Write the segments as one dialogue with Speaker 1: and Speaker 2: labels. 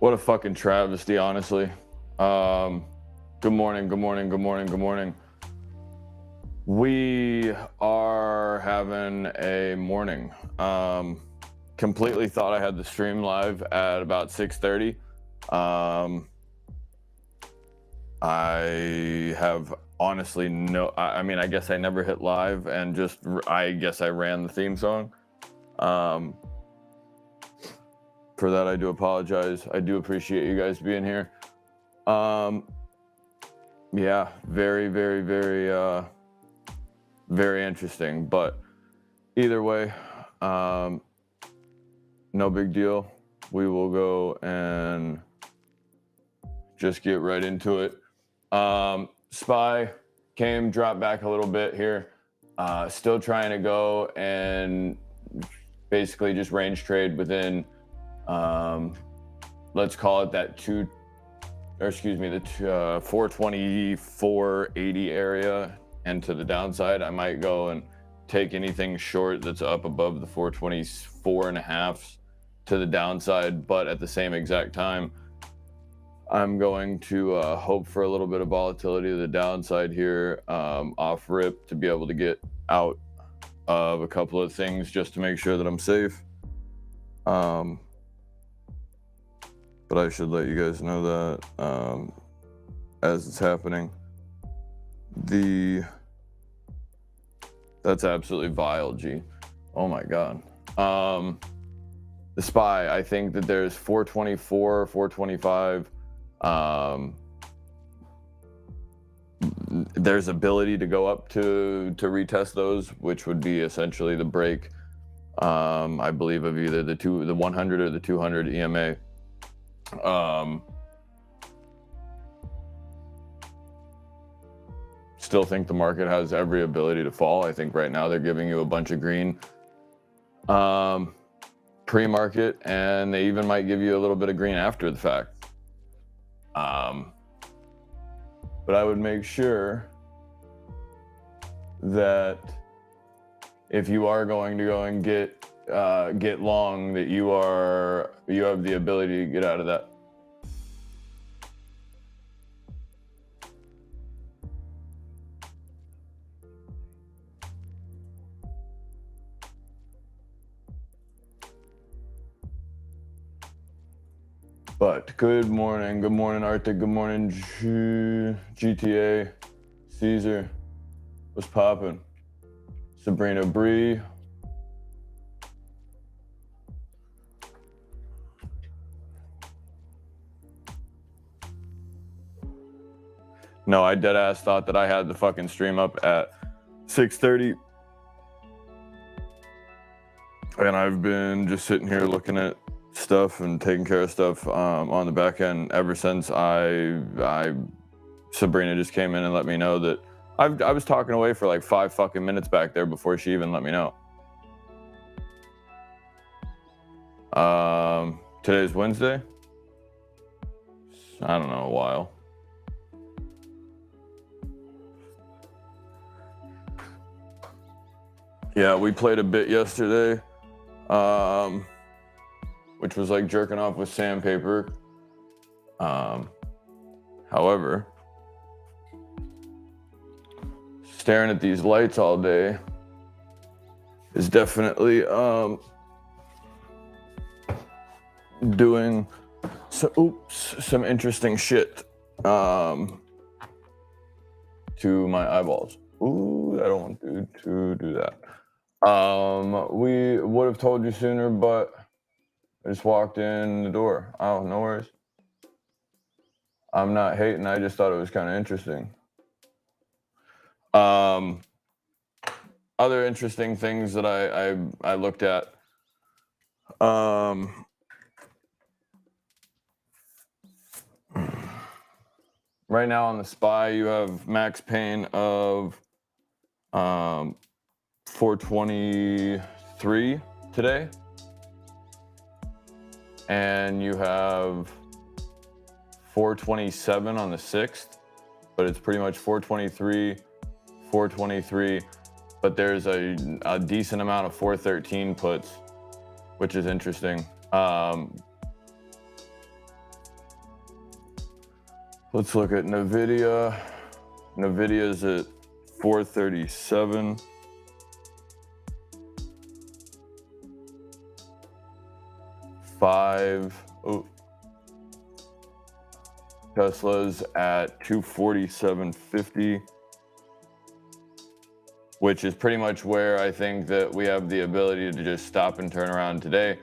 Speaker 1: What a fucking travesty, honestly. Good morning, good morning, good morning, good morning. We are having a morning. Completely thought I had the stream live at about 6:30. I have honestly I mean, I guess I never hit live and I guess I ran the theme song. For that, I do apologize. I do appreciate you guys being here. Yeah, very, very, very, very interesting. But either way, no big deal. We will go and just get right into it. SPY came, dropped back a little bit here. Still trying to go and basically just range trade within, let's call it that the 424.80 area, and to the downside, I might go and take anything short that's up above the 424.5 to the downside, but at the same exact time, I'm going to hope for a little bit of volatility to the downside here, off rip, to be able to get out of a couple of things just to make sure that I'm safe. But I should let you guys know that as it's happening. That's absolutely vile, G. Oh my God. The SPY, I think that there's 424, 425. There's ability to go up to retest those, which would be essentially the break, I believe, of either the 100 or the 200 EMA. Still think the market has every ability to fall. I think right now they're giving you a bunch of green pre-market, and they even might give you a little bit of green after the fact. But I would make sure that if you are going to go and get long, that you have the ability to get out of that. But good morning Arctic, good morning GTA, Caesar, what's poppin'? Sabrina Bree. No, I deadass thought that I had the fucking stream up at 6:30. And I've been just sitting here looking at stuff and taking care of stuff on the back end ever since Sabrina just came in and let me know that I was talking away for like 5 fucking minutes back there before she even let me know. Today's Wednesday. I don't know, a while. Yeah, we played a bit yesterday, which was like jerking off with sandpaper. However, staring at these lights all day is definitely doing some interesting shit to my eyeballs. Ooh, I don't want to do that. We would have told you sooner, but I just walked in the door. Oh, no worries. I'm not hating. I just thought it was kind of interesting. Other interesting things that I looked at. Right now on the SPY, you have max pain of 423 today, and you have 427 on the 6th, but it's pretty much 423, 423, but there's a decent amount of 413 puts, which is interesting. Let's look at NVIDIA. NVIDIA is at 437. Tesla's at 247.50, which is pretty much where I think that we have the ability to just stop and turn around today.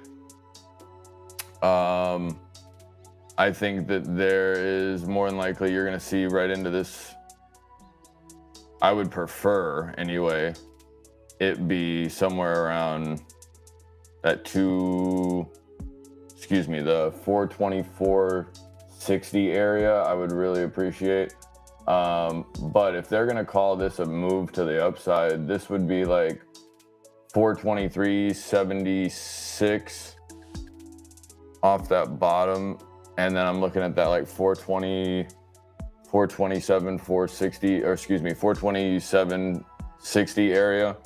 Speaker 1: I think that there is more than likely you're going to see right into this. I would prefer, anyway, it be somewhere around that the 424.60 area. I would really appreciate. But if they're going to call this a move to the upside, this would be like 423.76 off that bottom. And then I'm looking at that like 427.60 area.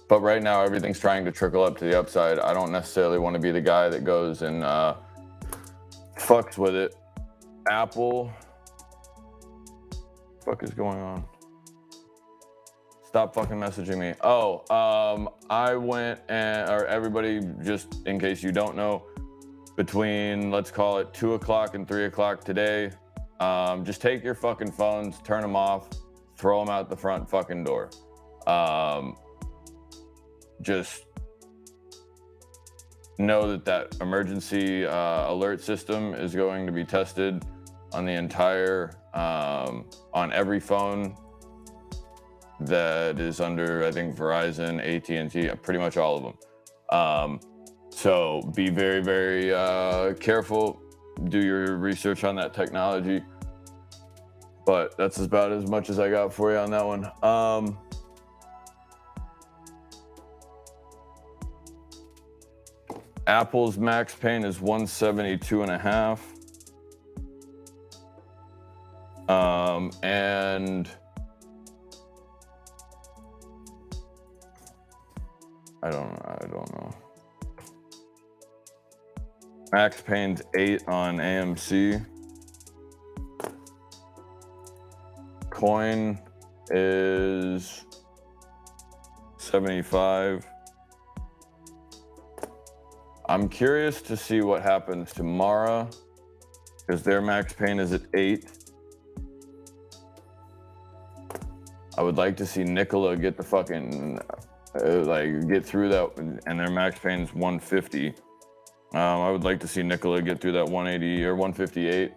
Speaker 1: But right now, everything's trying to trickle up to the upside. I don't necessarily want to be the guy that goes and fucks with it. Apple. What the fuck is going on? Stop fucking messaging me. I went or everybody, just in case you don't know, between, let's call it 2 o'clock and 3 o'clock today, just take your fucking phones, turn them off, throw them out the front fucking door. Just know that emergency alert system is going to be tested on the entire, on every phone that is under, I think, Verizon, AT&T, pretty much all of them. So be very, very careful. Do your research on that technology. But that's about as much as I got for you on that one. Apple's max pain is 172.5. And I don't know. Max pain's 8 on AMC. Coin is 75. I'm curious to see what happens tomorrow because their max pain is at 8. I would like to see Nikola get the fucking, get through that, and their max pain is 150. I would like to see Nikola get through that 180 or 158.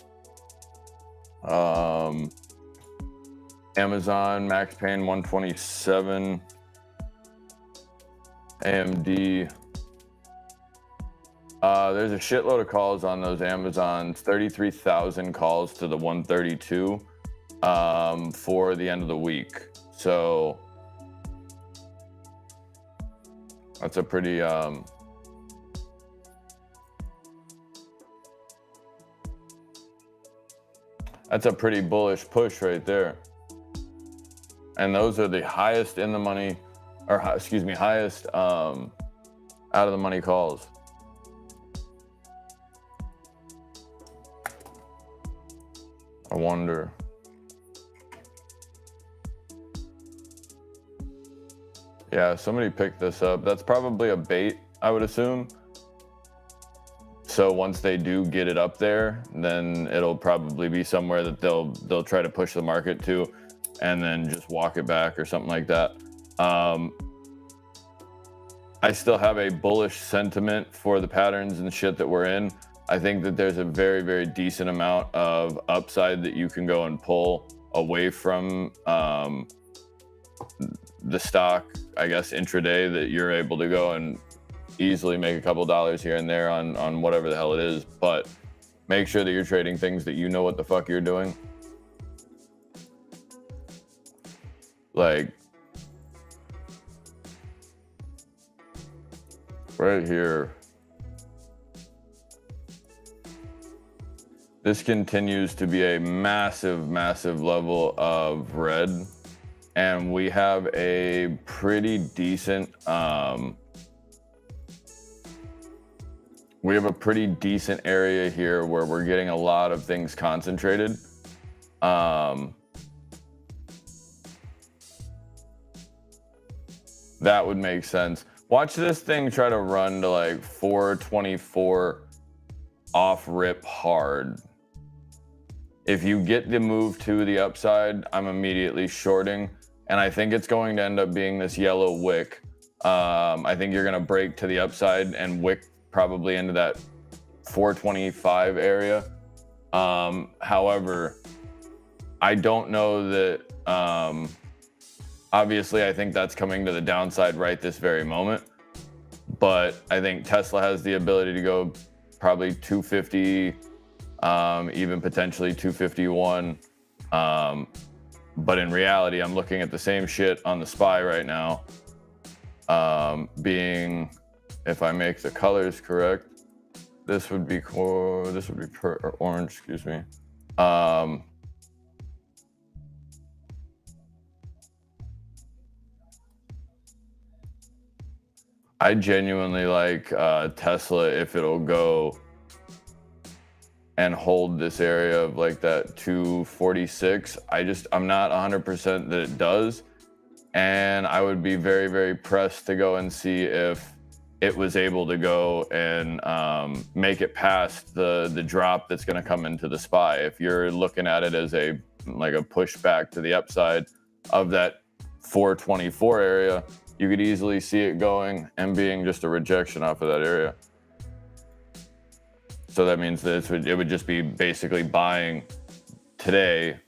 Speaker 1: Amazon max pain 127. AMD. There's a shitload of calls on those Amazons. 33,000 calls to the 132 for the end of the week. So that's a pretty bullish push right there. And those are the highest in the money, or highest out of the money calls. I wonder. Yeah, somebody picked this up. That's probably a bait, I would assume. So once they do get it up there, then it'll probably be somewhere that they'll try to push the market to, and then just walk it back or something like that. I still have a bullish sentiment for the patterns and shit that we're in. I think that there's a very, very decent amount of upside that you can go and pull away from the stock, I guess, intraday, that you're able to go and easily make a couple dollars here and there on whatever the hell it is. But make sure that you're trading things that you know what the fuck you're doing. Like right here. This continues to be a massive, massive level of red. And we have a pretty decent we have a pretty decent area here where we're getting a lot of things concentrated. That would make sense. Watch this thing try to run to like 424 off rip hard. If you get the move to the upside, I'm immediately shorting, and I think it's going to end up being this yellow wick. I think you're going to break to the upside and wick probably into that 425 area. However, I don't know that. Obviously, I think that's coming to the downside right this very moment. But I think Tesla has the ability to go probably 250, even potentially 251. But in reality, I'm looking at the same shit on the SPY right now. Being, if I make the colors correct, this would be orange, excuse me. I genuinely like Tesla if it'll go and hold this area of like that 246. I'm not 100% that it does. And I would be very, very pressed to go and see if it was able to go and make it past the drop that's going to come into the SPY. If you're looking at it as a pushback to the upside of that 424 area, you could easily see it going and being just a rejection off of that area. So that means that it would just be basically buying today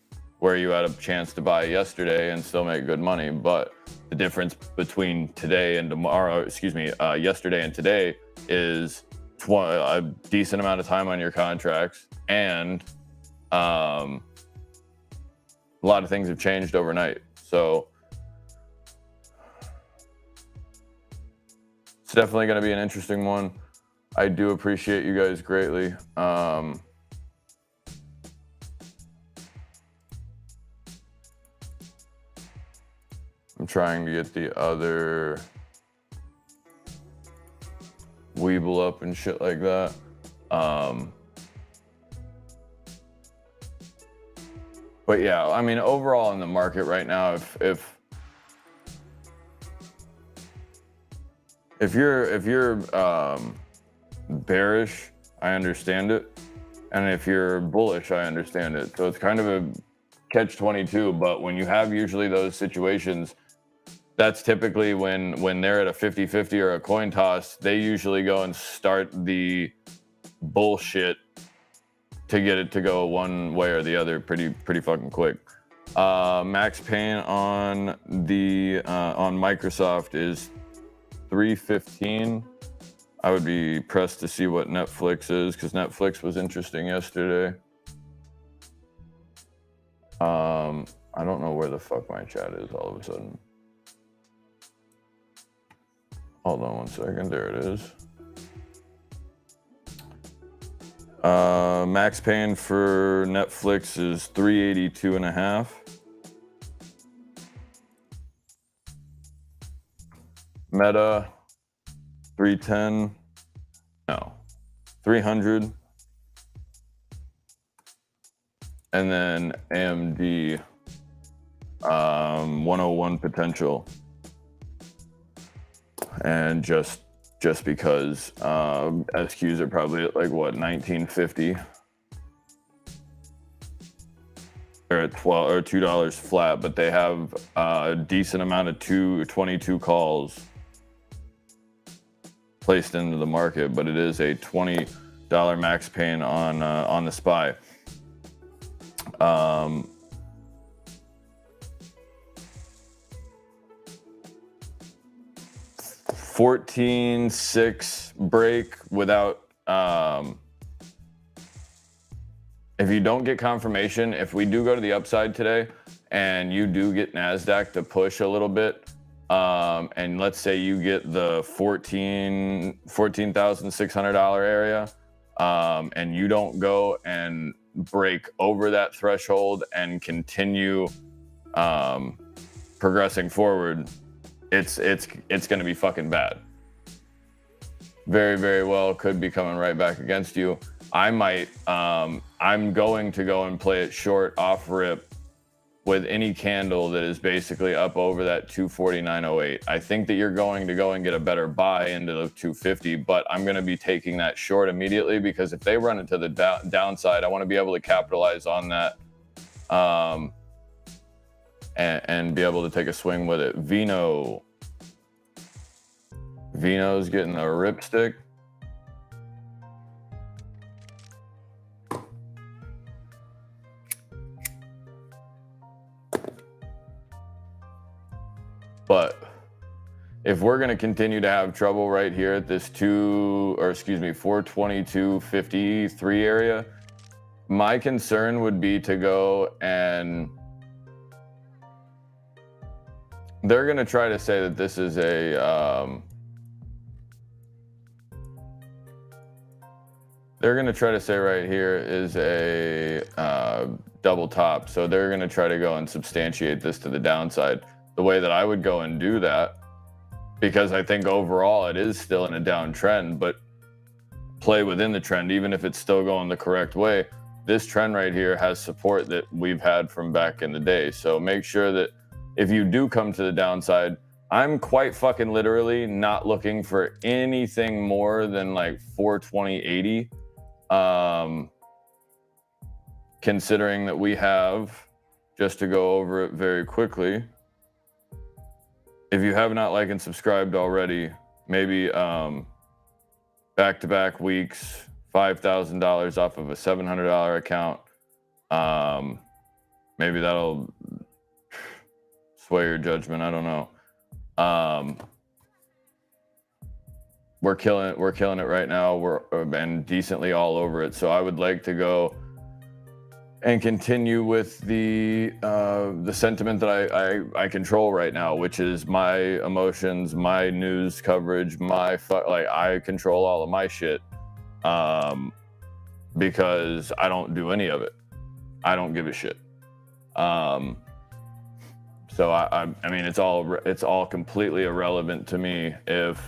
Speaker 1: where you had a chance to buy yesterday and still make good money. But the difference between today and tomorrow, yesterday and today is a decent amount of time on your contracts, and a lot of things have changed overnight. So it's definitely going to be an interesting one. I do appreciate you guys greatly. I'm trying to get the other Weeble up and shit like that. But yeah, I mean, overall in the market right now, if you're bearish, I understand it, and if you're bullish, I understand it. So it's kind of a catch-22. But when you have usually those situations, that's typically when they're at a 50-50 or a coin toss, they usually go and start the bullshit to get it to go one way or the other pretty fucking quick. Max pain on Microsoft is 315. I would be pressed to see what Netflix is, because Netflix was interesting yesterday. I don't know where the fuck my chat is all of a sudden. Hold on one second. There it is. Max pain for Netflix is 382.5. Meta 310. No, 300. And then AMD 101 potential. And just because SQs are probably at like what, 1950. They're at $2 flat, but they have a decent amount of 22 calls placed into the market, but it is a $20 max pain on the SPY. 14.6 break without if you don't get confirmation, if we do go to the upside today and you do get NASDAQ to push a little bit, and let's say you get the $14,600 area, and you don't go and break over that threshold and continue progressing forward, it's going to be fucking bad. very, very well could be coming right back against you. I might, I'm going to go and play it short off rip with any candle that is basically up over that 249.08. I think that you're going to go and get a better buy into the 250, but I'm going to be taking that short immediately because if they run it to the downside, I want to be able to capitalize on that and be able to take a swing with it. Vino's getting a ripstick. But if we're going to continue to have trouble right here at this 422.53 area, my concern would be to go and they're going to try to say that this is a they're going to try to say right here is a double top. So they're going to try to go and substantiate this to the downside. The way that I would go and do that, because I think overall it is still in a downtrend, but play within the trend, even if it's still going the correct way. This trend right here has support that we've had from back in the day. So make sure that if you do come to the downside, I'm quite fucking literally not looking for anything more than like 420.80. Considering that we have, just to go over it very quickly, if you have not liked and subscribed already, maybe back-to-back weeks, $5,000 off of a $700 account. Maybe that'll sway your judgment. I don't know. We're killing it right now. We're and decently all over it. So I would like to go and continue with the sentiment that I control right now, which is my emotions, my news coverage, I control all of my shit, because I don't do any of it. I don't give a shit. So I mean, it's all completely irrelevant to me if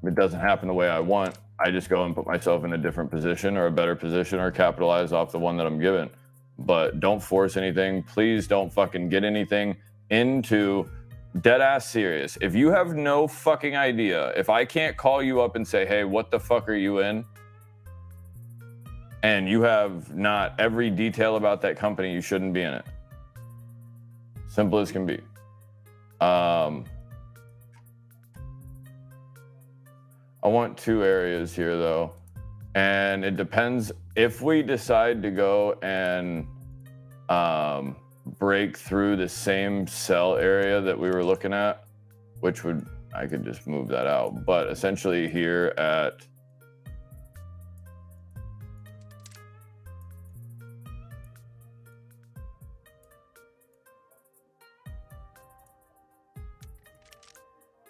Speaker 1: it doesn't happen the way I want. I just go and put myself in a different position or a better position or capitalize off the one that I'm given. But don't force anything. Please don't fucking get anything into dead ass serious. If you have no fucking idea, if I can't call you up and say, hey, what the fuck are you in? And you have not every detail about that company, you shouldn't be in it. Simple as can be. I want two areas here though, and it depends if we decide to go and break through the same sell area that we were looking at, which I could just move that out, but essentially here at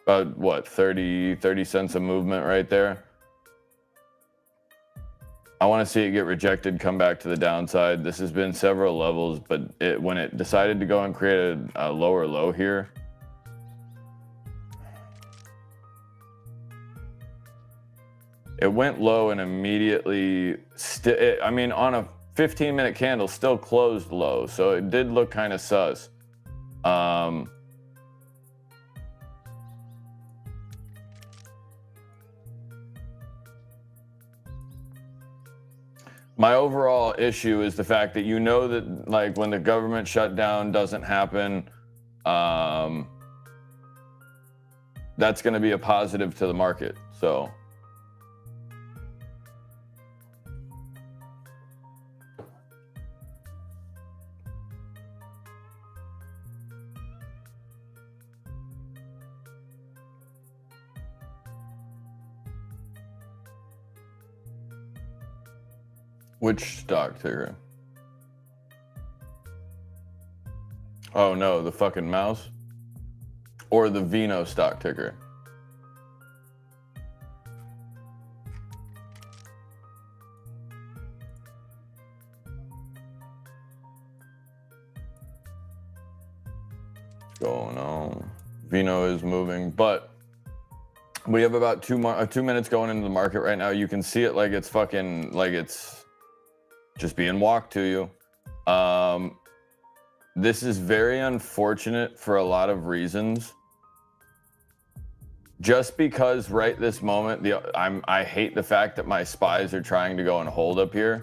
Speaker 1: about what, 30 cents a movement right there. I want to see it get rejected, come back to the downside. This has been several levels, but when it decided to go and create a lower low here, it went low and immediately, I mean, on a 15-minute candle, still closed low. So it did look kind of sus. My overall issue is the fact that you know that like when the government shutdown doesn't happen, that's going to be a positive to the market. So which stock ticker? Oh no, the fucking mouse? Or the Vino stock ticker? What's going on? Vino is moving, but We have about 2 minutes going into the market right now. You can see it like it's fucking, like it's just being walked to you. This is very unfortunate for a lot of reasons. Just because right this moment, I hate the fact that my spies are trying to go and hold up here,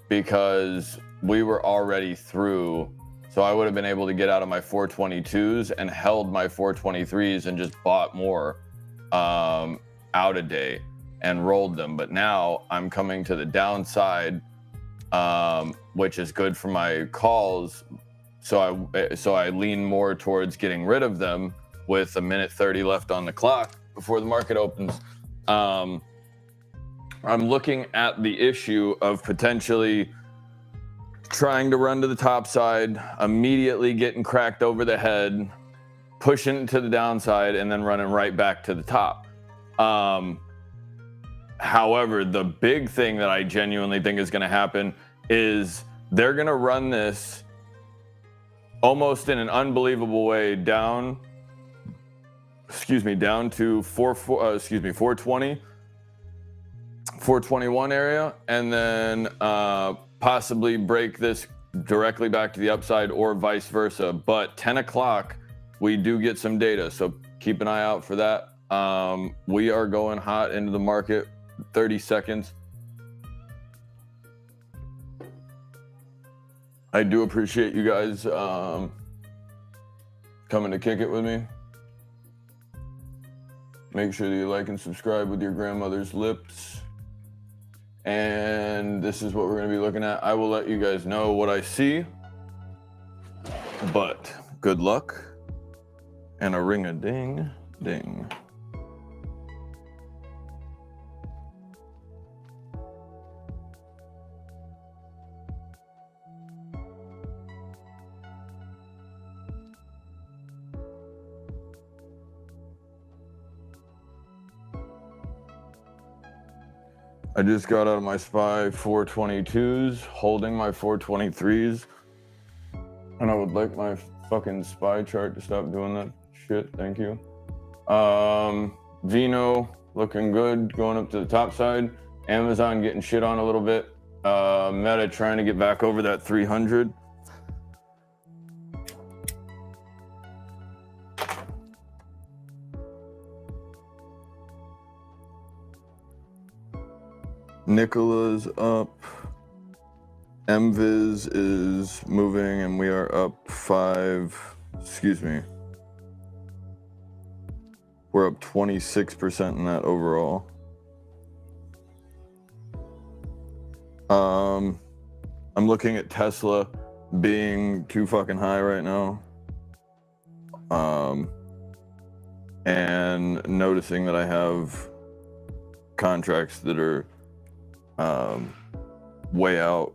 Speaker 1: because we were already through. So I would have been able to get out of my 422s and held my 423s and just bought more out a day and rolled them. But now I'm coming to the downside, which is good for my calls. So I lean more towards getting rid of them with 1:30 left on the clock before the market opens. I'm looking at the issue of potentially trying to run to the top side, immediately getting cracked over the head, pushing it to the downside, and then running right back to the top. However, the big thing that I genuinely think is going to happen is they're going to run this almost in an unbelievable way down to 420, 421 area, and then possibly break this directly back to the upside or vice versa. But 10 o'clock, we do get some data, so keep an eye out for that. We are going hot into the market. 30 seconds. I do appreciate you guys coming to kick it with me. Make sure that you like and subscribe with your grandmother's lips. And this is what we're going to be looking at. I will let you guys know what I see. But good luck and a ring-a-ding-ding. I just got out of my SPY 422s, holding my 423s. And I would like my fucking SPY chart to stop doing that shit. Thank you. Vino looking good, going up to the top side. Amazon getting shit on a little bit. Meta trying to get back over that 300. Nicola's up. MViz is moving and we are up 5. Excuse me. We're up 26% in that overall. I'm looking at Tesla being too fucking high right now. And noticing that I have contracts that are way out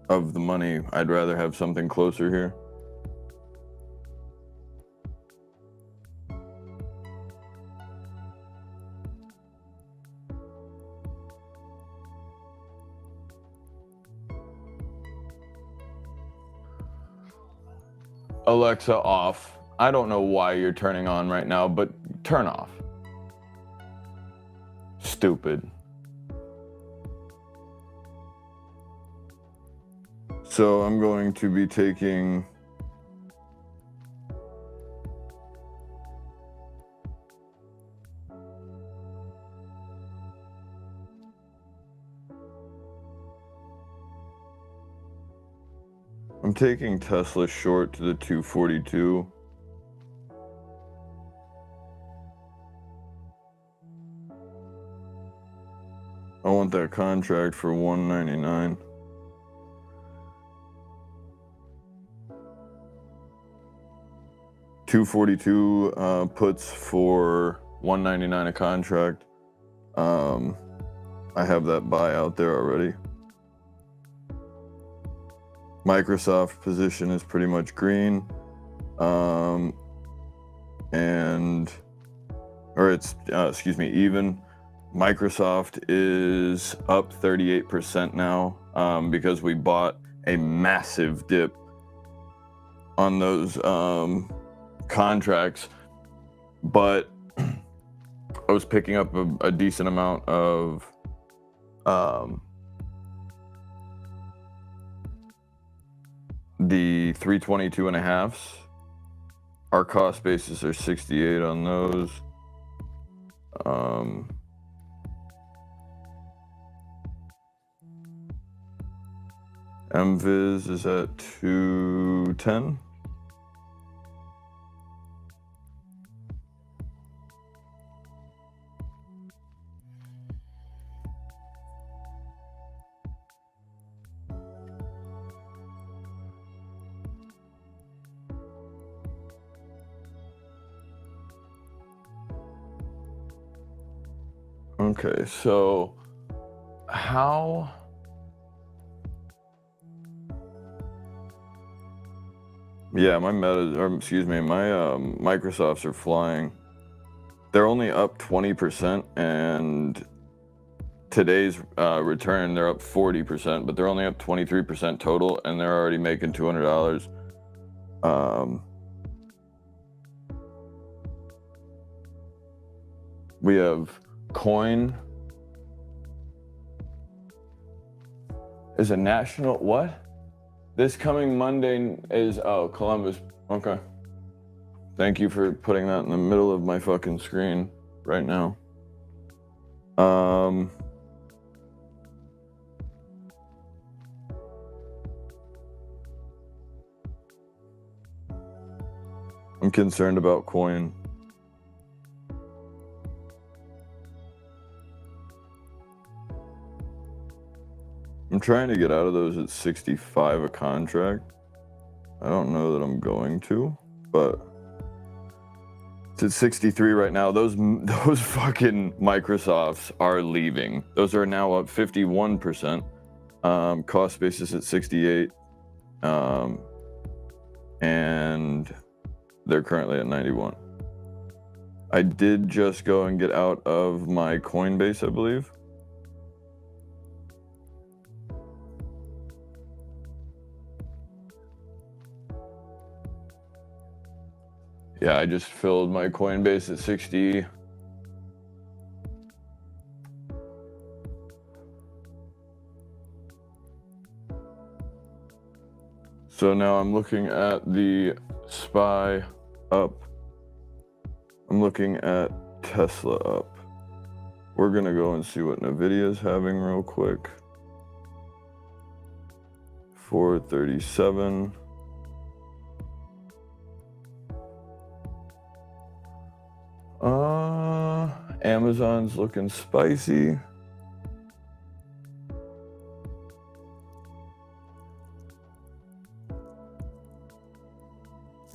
Speaker 1: of the money. I'd rather have something closer here. Alexa off. I don't know why you're turning on right now, but turn off. Stupid. So I'm going to be taking Tesla short to the 242. I want that contract for 199. $242 puts for $199 a contract. I have that buy out there already. Microsoft position is pretty much green, even. Microsoft is up 38% now because we bought a massive dip on those contracts. But I was picking up a decent amount of the 322.5s. Our cost basis are 68 on those. MViz is at 210. Okay, so how? Yeah, my my Microsofts are flying. They're only up 20%, and today's return, they're up 40%, but they're only up 23% total, and they're already making $200. We have Coin is a national, what? This coming Monday is, oh, Columbus. Okay. Thank you for putting that in the middle of my fucking screen right now. I'm concerned about Coin. I'm trying to get out of those at 65 a contract. I don't know that I'm going to, but it's at 63 right now. Those fucking Microsofts are leaving. Those are now up 51%. Cost basis at 68. And they're currently at 91. I did just go and get out of my Coinbase, I believe. Yeah, I just filled my Coinbase at 60. So now I'm looking at the SPY up. I'm looking at Tesla up. We're gonna go and see what Nvidia is having real quick. 437. Amazon's looking spicy.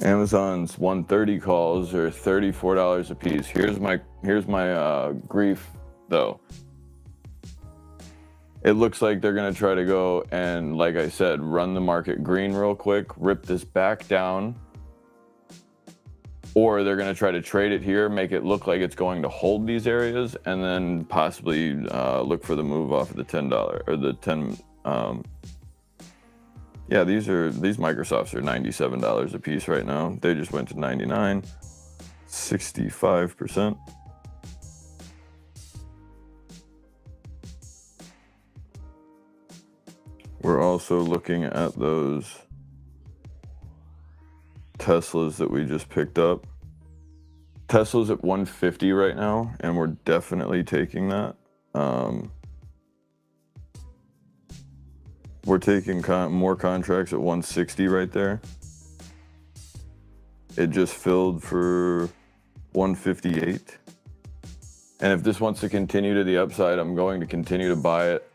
Speaker 1: Amazon's 130 calls are $34 a piece. Here's my grief though. It looks like they're gonna try to go and, like I said, run the market green real quick, rip this back down, or they're gonna try to trade it here, make it look like it's going to hold these areas, and then possibly look for the move off of the $10 or the 10. Yeah, these Microsofts are $97 a piece right now. They just went to 99, 65%. We're also looking at those Teslas that we just picked up. Tesla's at 150 right now, and we're definitely taking that. We're taking more contracts at 160 right there. It just filled for 158. And if this wants to continue to the upside, I'm going to continue to buy it.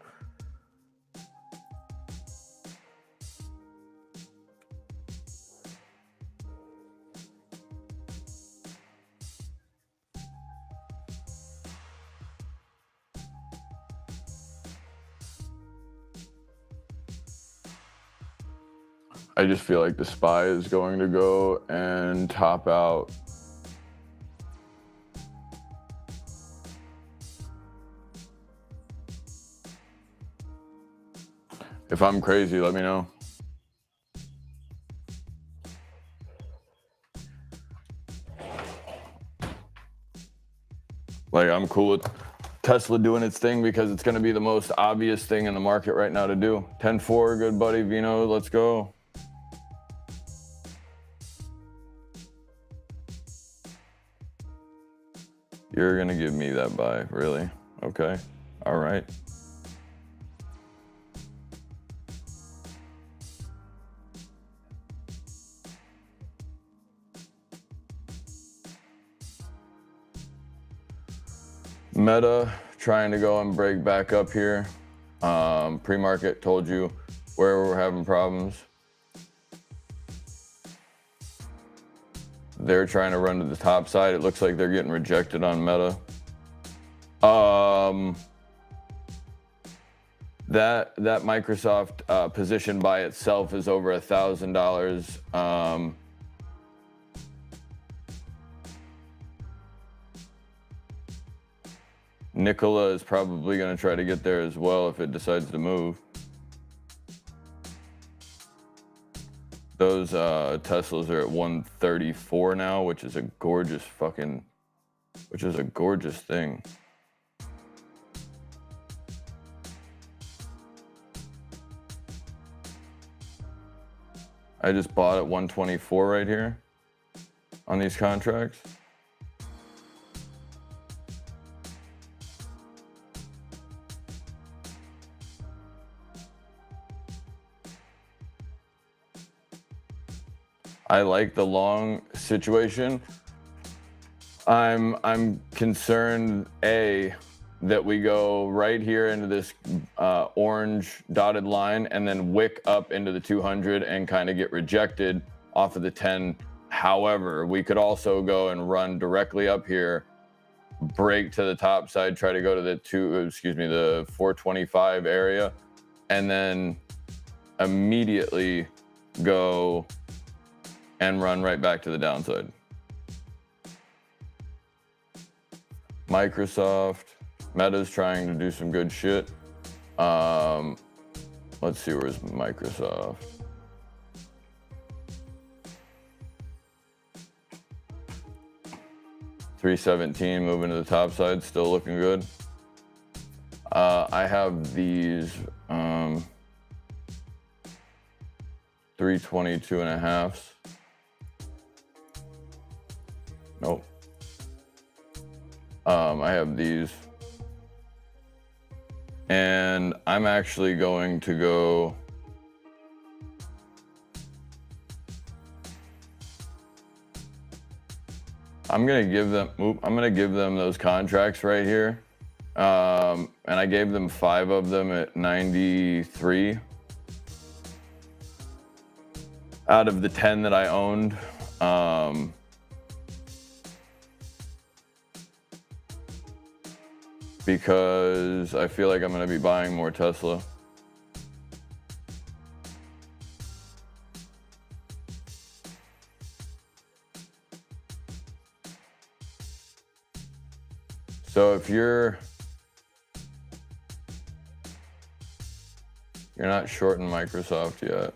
Speaker 1: I just feel like the SPY is going to go and top out. If I'm crazy, let me know. Like, I'm cool with Tesla doing its thing because it's going to be the most obvious thing in the market right now to do. 10-4, good buddy, Vino, let's go. You're going to give me that buy, really? Okay, all right. Meta trying to go and break back up here. Pre-market told you where we're having problems. They're trying to run to the top side. It looks like they're getting rejected on Meta. That Microsoft position by itself is over $1,000. Nikola is probably going to try to get there as well if it decides to move. Those Teslas are at 134 now, which is a gorgeous thing. I just bought at 124 right here on these contracts. I like the long situation. I'm concerned, that we go right here into this orange dotted line and then wick up into the 200 and kind of get rejected off of the 10. However, we could also go and run directly up here, break to the top side, try to go to the 425 area, and then immediately go and run right back to the downside. Microsoft, Meta's trying to do some good shit. Let's see, where's Microsoft? $317 moving to the top side, still looking good. I have these 322.5s. Nope. I have these. And I'm actually going to go I'm gonna give them those contracts right here. And I gave them 5 of them at 93 out of the 10 that I owned. Because I feel like I'm going to be buying more Tesla. So if you're not shorting Microsoft yet,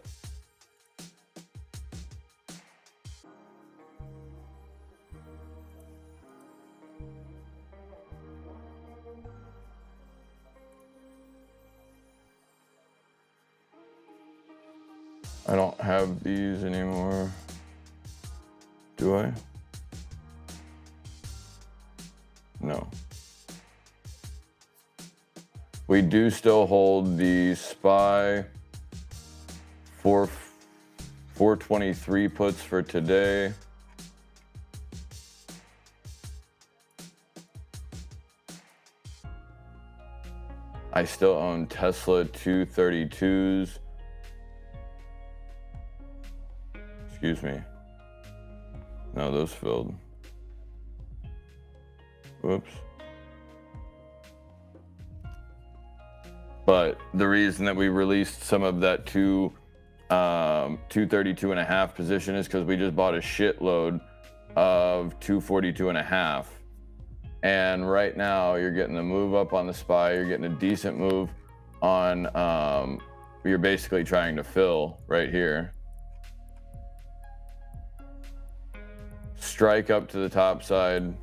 Speaker 1: I don't have these anymore, do I? No. We do still hold the SPY 423 puts for today. I still own Tesla 232s. Excuse me. No, those filled. Whoops. But the reason that we released some of that 232.5 position is because we just bought a shitload of 242.5. And right now you're getting the move up on the SPY, you're getting a decent move on, you're basically trying to fill right here. Strike up to the top side.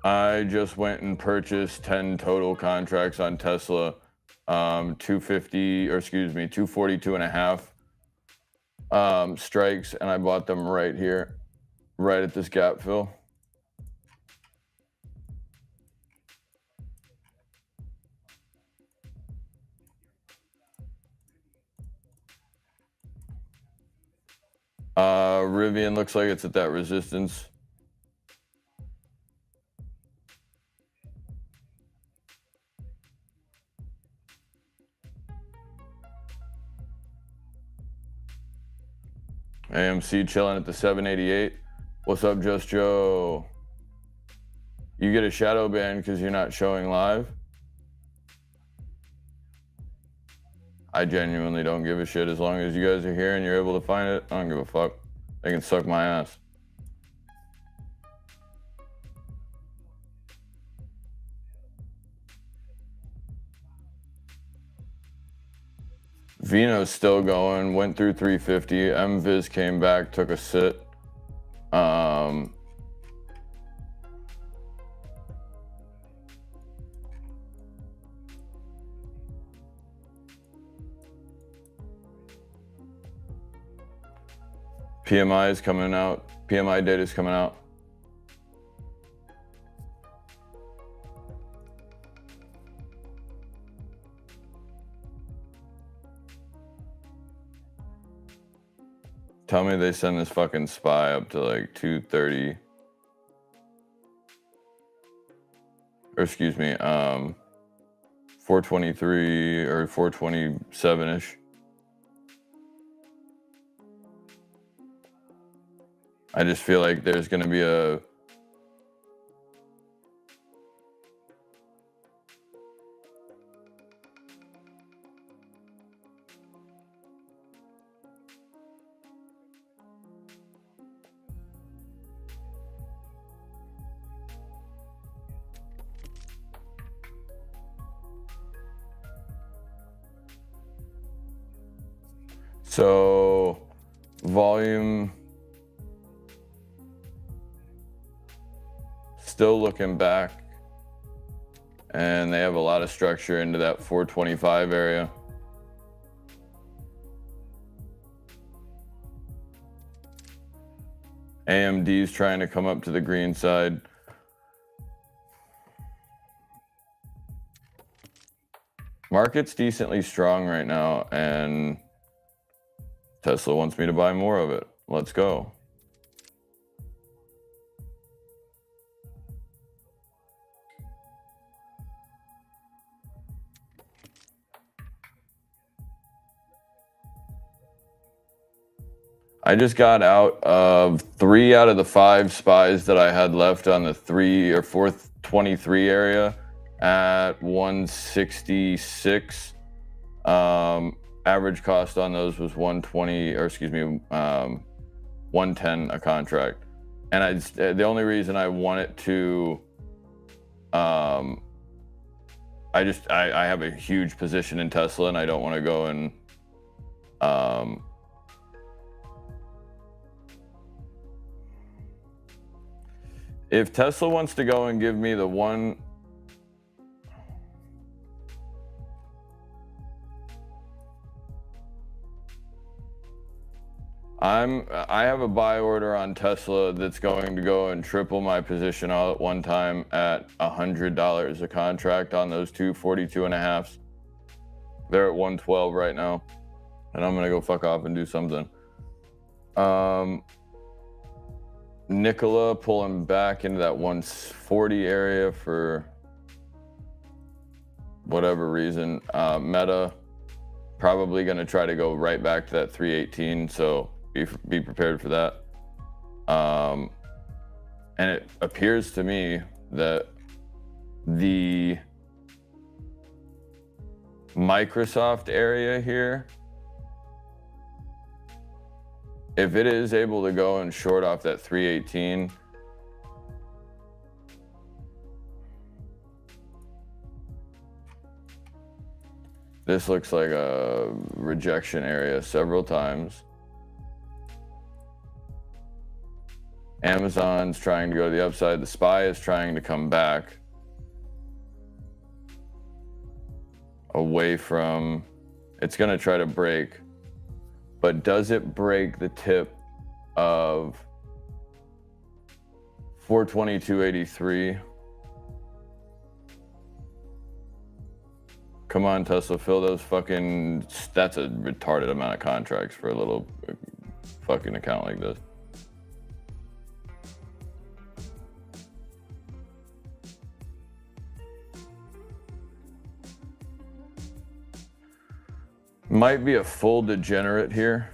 Speaker 1: I just went and purchased 10 total contracts on Tesla, 250, or excuse me, 242.5 strikes, and I bought them right here, right at this gap fill. Rivian looks like it's at that resistance. AMC chilling at the 788. What's up, Just Joe? You get a shadow ban because you're not showing live? I genuinely don't give a shit. As long as you guys are here and you're able to find it, I don't give a fuck. They can suck my ass. Vino's still going, went through 350. MViz came back, took a sit. PMI is coming out. PMI data is coming out. Tell me they send this fucking SPY up to like 230. Or excuse me, 423 or 427-ish. I just feel like there's going to be a... So, volume still looking back, and they have a lot of structure into that 425 area. AMD's trying to come up to the green side. Market's decently strong right now, and Tesla wants me to buy more of it. Let's go. I just got out of 3 out of the 5 SPYs that I had left on the 3 or 423 area at 166. Average cost on those was 120, or excuse me, 110 a contract. And the only reason I wanted to, I have a huge position in Tesla, and I don't want to go and, if Tesla wants to go and give me the one, I have a buy order on Tesla that's going to go and triple my position all at one time at $100 a contract on those 242.5s. They're at 112 right now, and I'm gonna go fuck off and do something. Nikola pulling back into that 140 area for whatever reason. Meta probably going to try to go right back to that 318, so be prepared for that. And it appears to me that the Microsoft area here, if it is able to go and short off that 318, this looks like a rejection area several times. Amazon's trying to go to the upside. The SPY is trying to come back away from, it's going to try to break, but does it break the tip of 422.83? Come on, Tesla, fill those fucking, that's a retarded amount of contracts for a little fucking account like this. Might be a full degenerate here.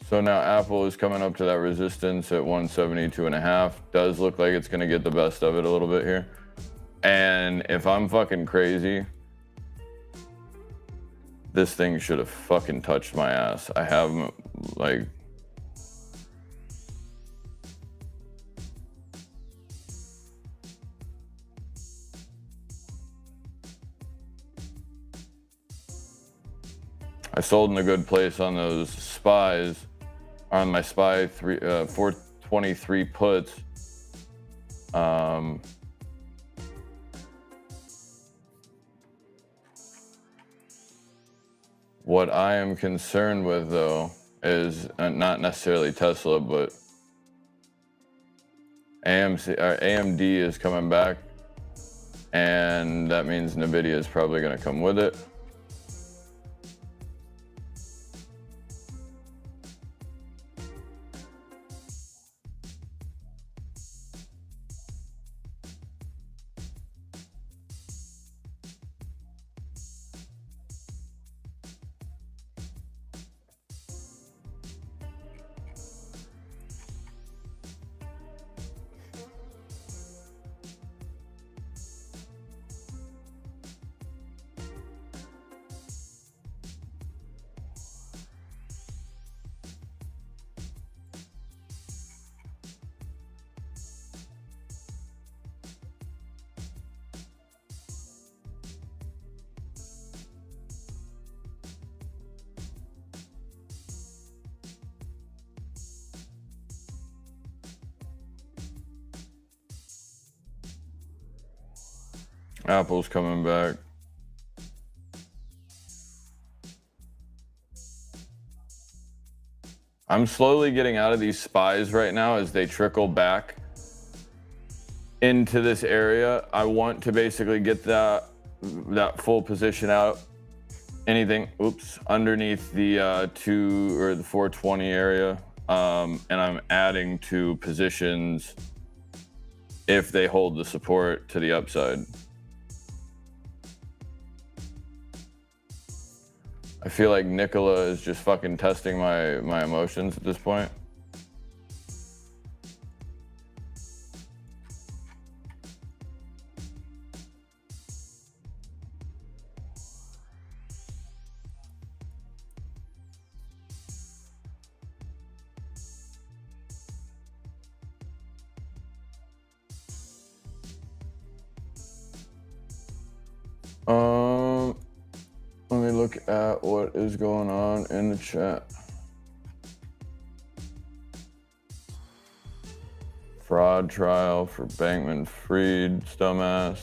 Speaker 1: So now Apple is coming up to that resistance at 172.5. Does look like it's going to get the best of it a little bit here. And if I'm fucking crazy, this thing should have fucking touched my ass. I have, like, I sold in a good place on those SPYs. On my SPY 423 puts, what I am concerned with, though, is not necessarily Tesla, but AMC or AMD is coming back, and that means Nvidia is probably going to come with it. Apple's coming back. I'm slowly getting out of these SPYs right now as they trickle back into this area. I want to basically get that full position out. Anything, underneath the 2 or the 420 area. And I'm adding to positions if they hold the support to the upside. I feel like Nikola is just fucking testing my emotions at this point. Let me look at what is going on in the chat. Fraud trial for Bankman-Fried, dumbass.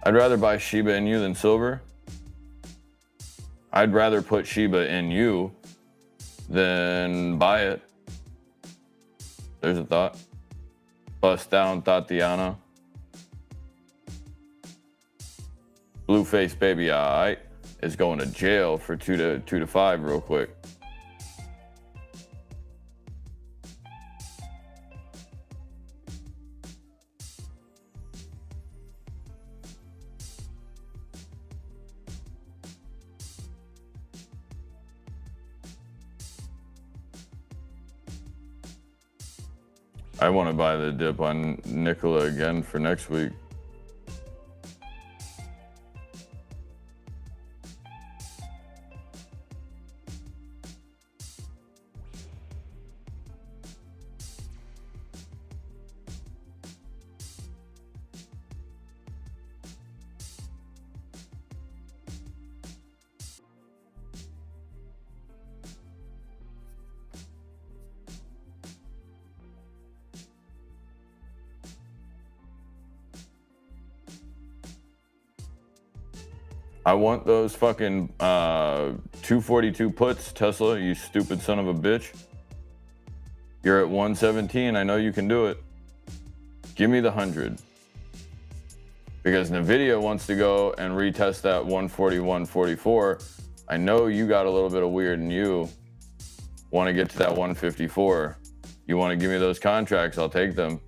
Speaker 1: I'd rather buy Shiba Inu than silver. I'd rather put Shiba Inu than buy it. There's a thought. Bust down Tatiana. Blueface baby, alright, is going to jail for 2 to 5 real quick. I want to buy the dip on Nikola again for next week. I want those fucking 242 puts, Tesla, you stupid son of a bitch. You're at 117. I know you can do it. Give me the 100. Because NVIDIA wants to go and retest that 141.44. I know you got a little bit of weird in you. Want to get to that 154. You want to give me those contracts, I'll take them.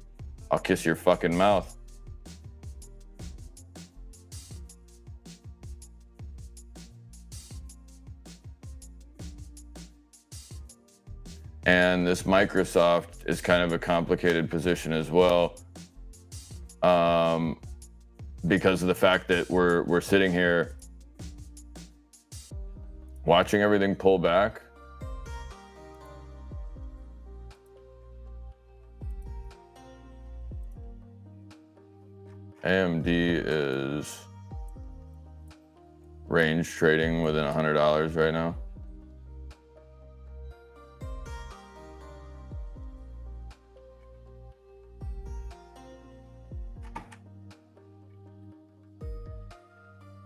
Speaker 1: I'll kiss your fucking mouth. And this Microsoft is kind of a complicated position as well, because of the fact that we're sitting here watching everything pull back. AMD is range trading within $100 right now.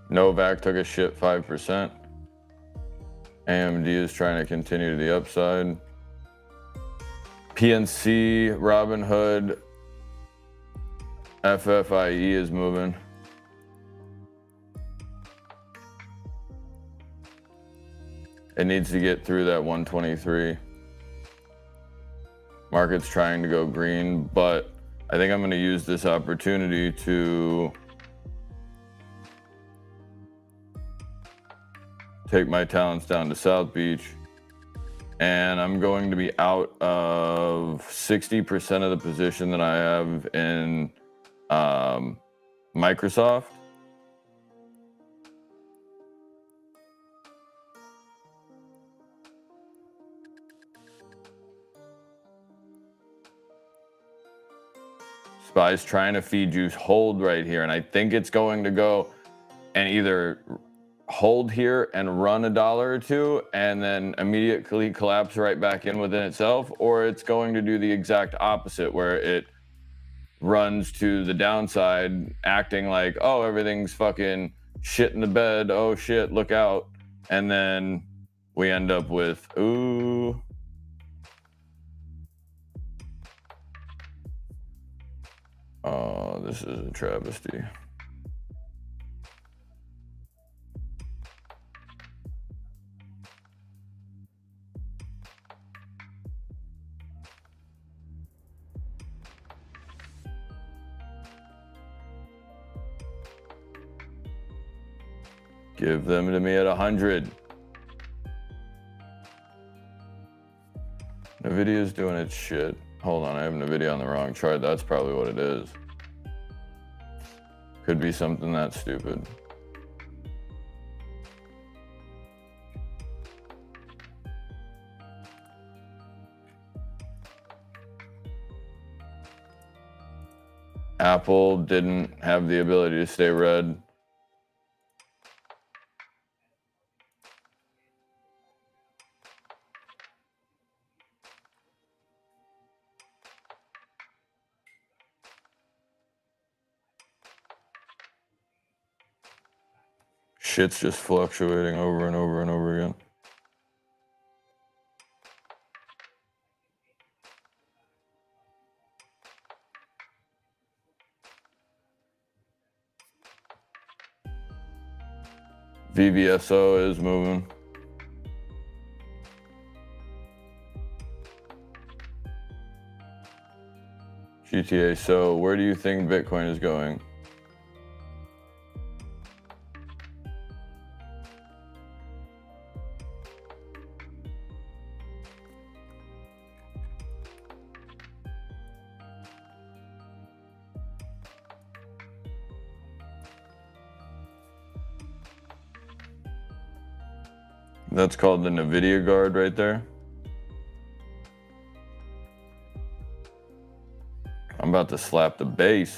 Speaker 1: Novak took a shit 5%. AMD is trying to continue to the upside. PNC, Robinhood, FFIE is moving. It needs to get through that 123. Market's trying to go green, but I think I'm going to use this opportunity to take my talents down to South Beach, and I'm going to be out of 60% of the position that I have in Microsoft. SPY's trying to feed you hold right here, and I think it's going to go and either hold here and run $1 or $2 and then immediately collapse right back in within itself, or it's going to do the exact opposite where it runs to the downside acting like, oh, everything's fucking shit in the bed, oh shit, look out, and then we end up with ooh, oh, this is a travesty. Give them to me at 100. NVIDIA's doing its shit. Hold on, I have NVIDIA on the wrong chart. That's probably what it is. Could be something that stupid. Apple didn't have the ability to stay red. Shit's just fluctuating over and over and over again. VVSO is moving. GTA, so where do you think Bitcoin is going? That's called the NVIDIA guard right there. I'm about to slap the base.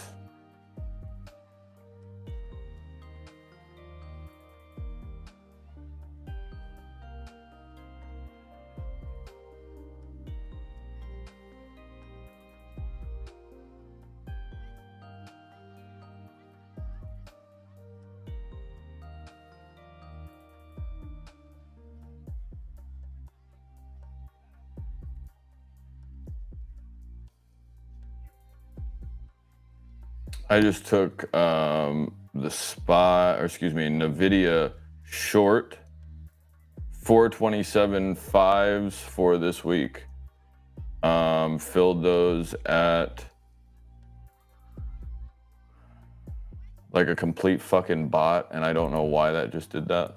Speaker 1: I just took the NVIDIA short 427.5s for this week. Filled those at like a complete fucking bot, and I don't know why that just did that.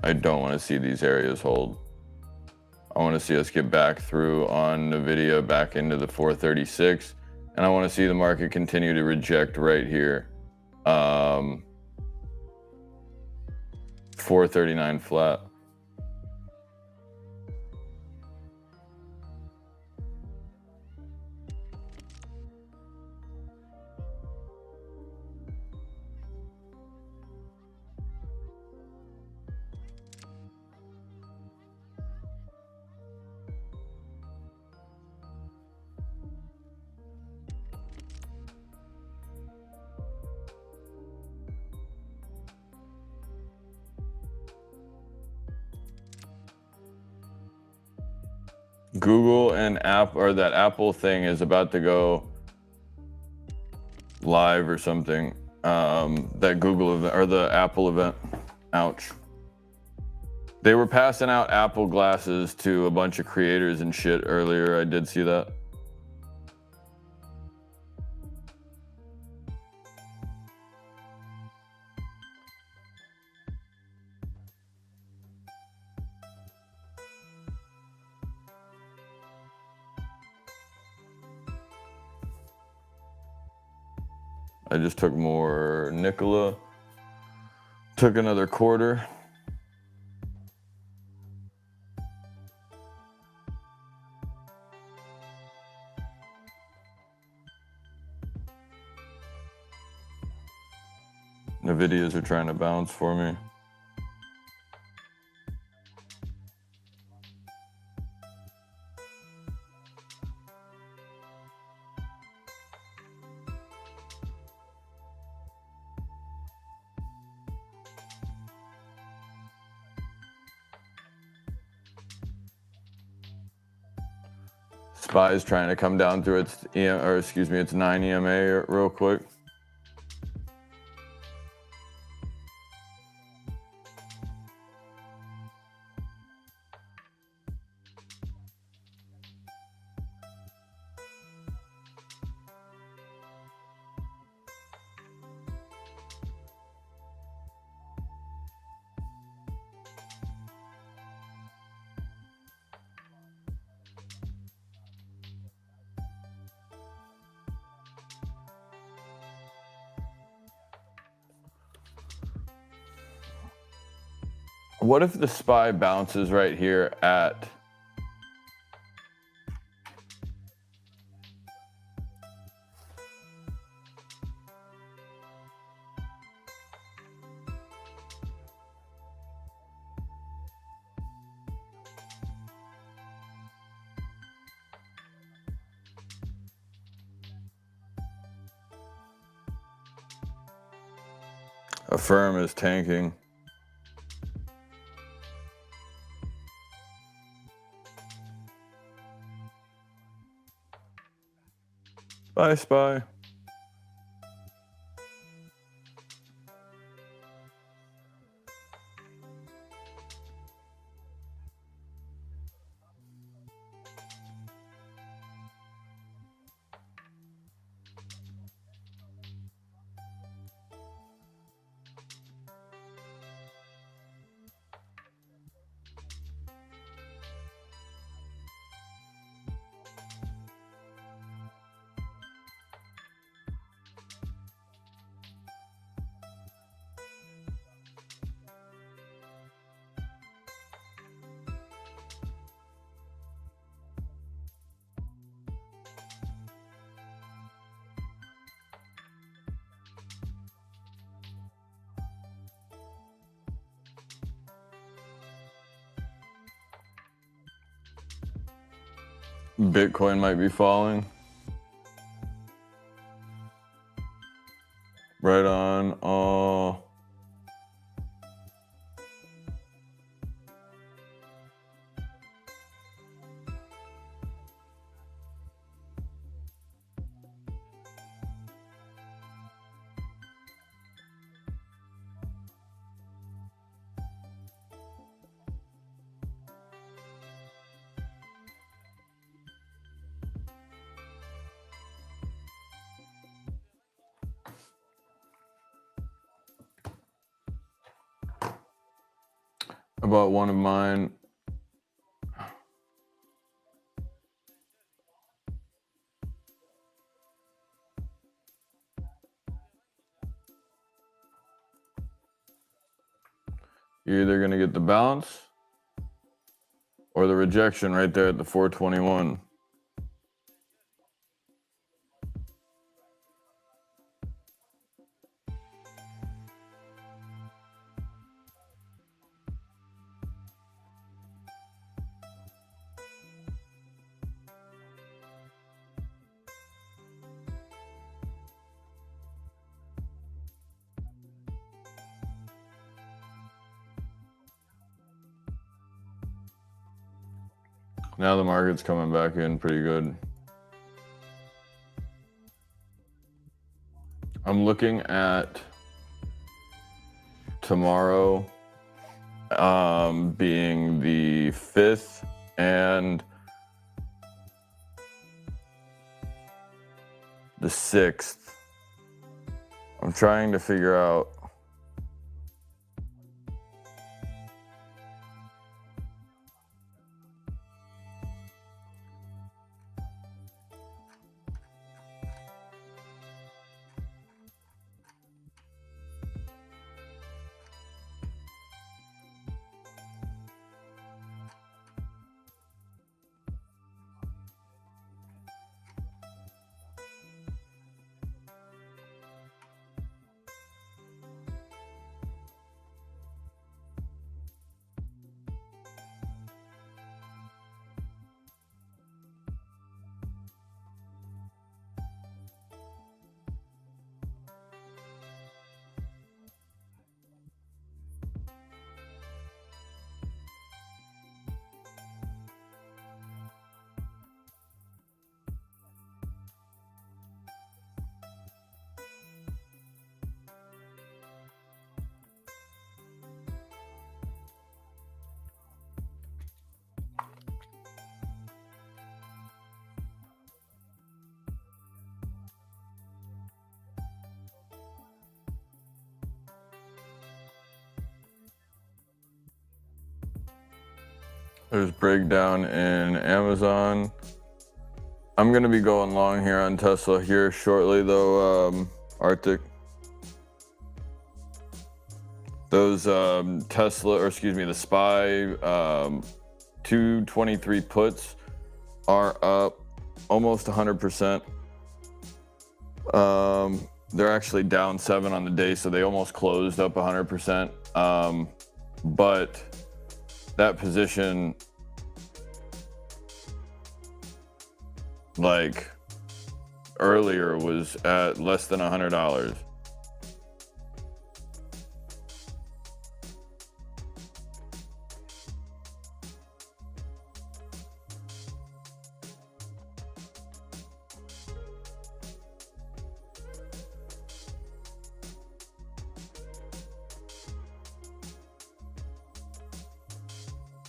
Speaker 1: I don't want to see these areas hold. I want to see us get back through on NVIDIA back into the 436, and I want to see the market continue to reject right here. 439 flat. Google and that Apple thing is about to go live or something. That Google event or the Apple event. Ouch. They were passing out Apple glasses to a bunch of creators and shit earlier. I did see that. I just took more Nikola. Took another quarter. NVIDIAs are trying to bounce for me. SPY is trying to come down through its its 9 EMA real quick. What if the SPY bounces right here at a firm is tanking? Bye, SPY. Bitcoin might be falling. Right on. Oh. About one of mine. You're either going to get the bounce or the rejection right there at the 421. Now the market's coming back in pretty good. I'm looking at tomorrow being the 5th and the 6th. I'm trying to figure out there's breakdown in Amazon. I'm going to be going long here on Tesla here shortly though, Arctic. Those Tesla, or excuse me, the SPY 223 puts are up almost 100%. They're actually down 7 on the day, so they almost closed up 100%. But that position, like earlier, was at less than $100.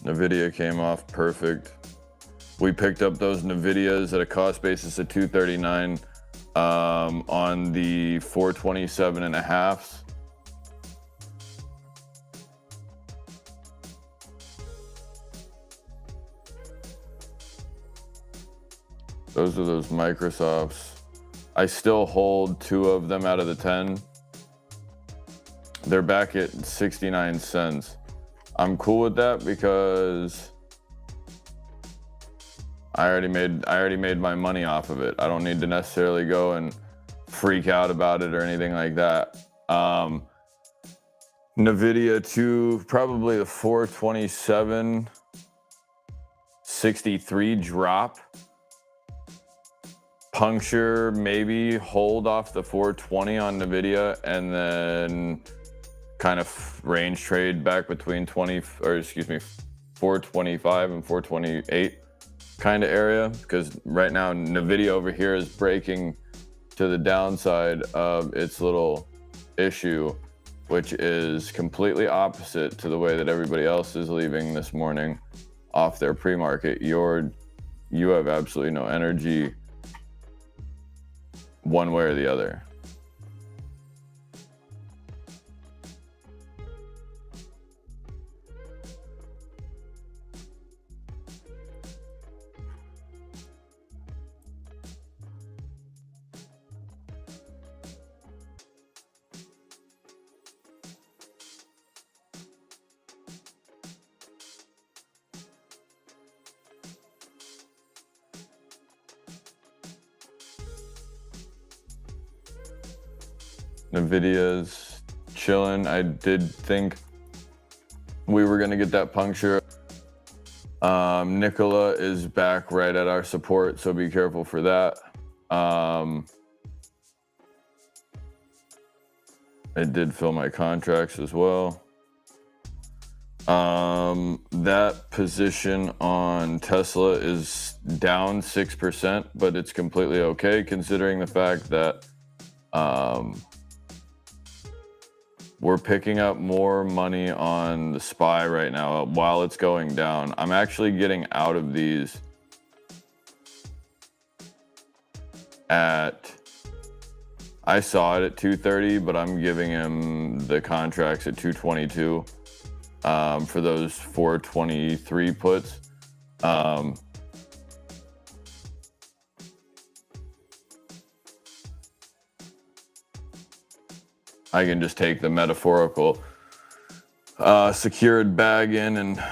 Speaker 1: Nvidia came off perfect. We picked up those Nvidias at a cost basis of $239 on the 427.5s. Those are those Microsofts. I still hold 2 of them out of the 10. They're back at 69 cents. I'm cool with that because I already made my money off of it. I don't need to necessarily go and freak out about it or anything like that. Nvidia to probably the 427.63 drop puncture, maybe hold off the 420 on NVIDIA, and then kind of range trade back between 425 and 428 kind of area, because right now NVIDIA over here is breaking to the downside of its little issue, which is completely opposite to the way that everybody else is leaving this morning off their pre-market. You have absolutely no energy one way or the other. NVIDIA's chilling. I did think we were going to get that puncture. Nikola is back right at our support, so be careful for that. I did fill my contracts as well. That position on Tesla is down 6%, but it's completely okay considering the fact that we're picking up more money on the SPY right now while it's going down. I'm actually getting out of these I saw it at 230, but I'm giving him the contracts at 222 for those 423 puts. I can just take the metaphorical secured bag in and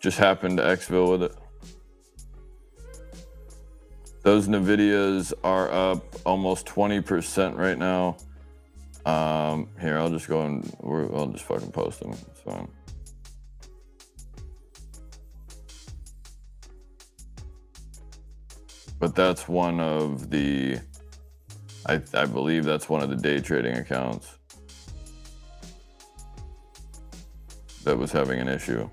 Speaker 1: just happen to exfil with it. Those NVIDIAs are up almost 20% right now. Here, I'll just go and I'll just fucking post them. It's fine. But that's one of the, I believe that's one of the day trading accounts that was having an issue.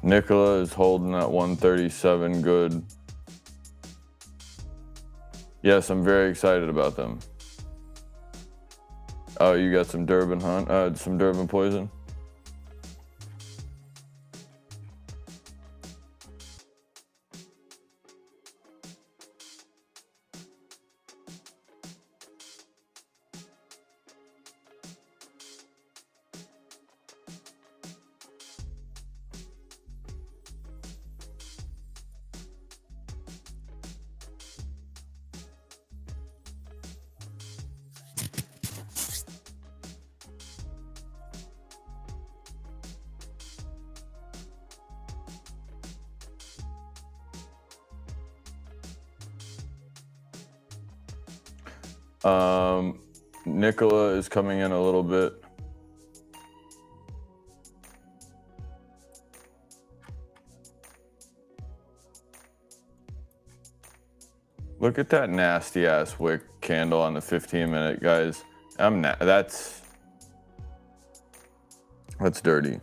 Speaker 1: Nikola is holding at 137 good. Yes, I'm very excited about them. Oh, you got some Durban some Durban poison? Nikola is coming in a little bit. Look at that nasty ass wick candle on the 15-minute, guys. That's dirty.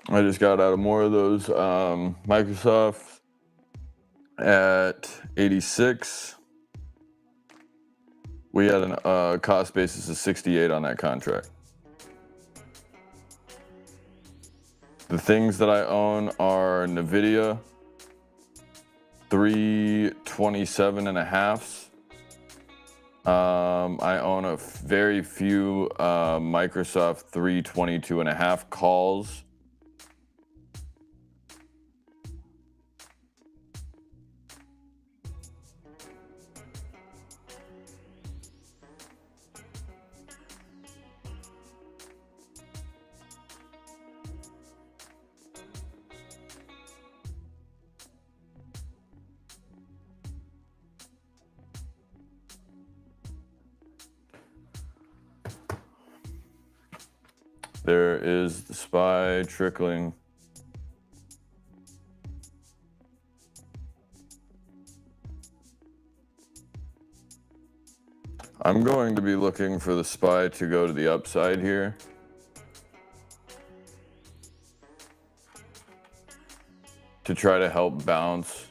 Speaker 1: I just got out of more of those. Microsoft at 86. We had a cost basis of 68 on that contract. The things that I own are NVIDIA 327.5. I own a very few Microsoft 322.5 calls. There is the SPY trickling. I'm going to be looking for the SPY to go to the upside here. To try to help bounce.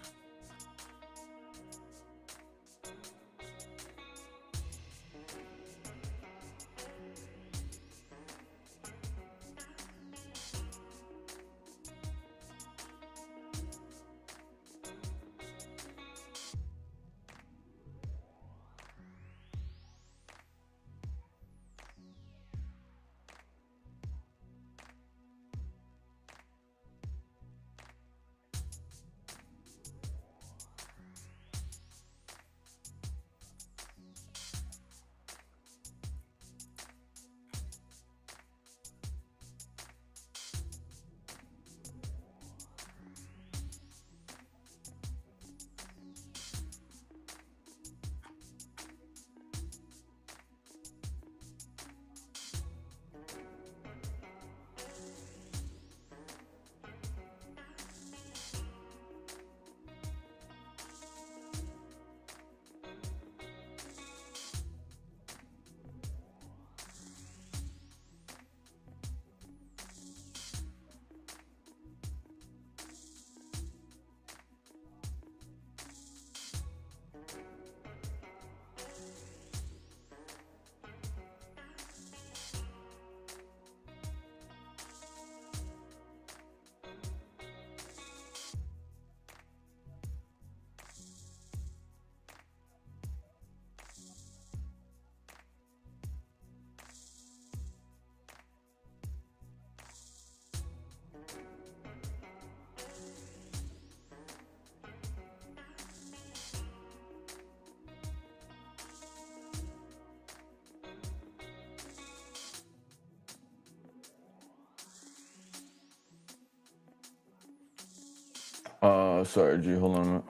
Speaker 1: Sorry, G, hold on a minute.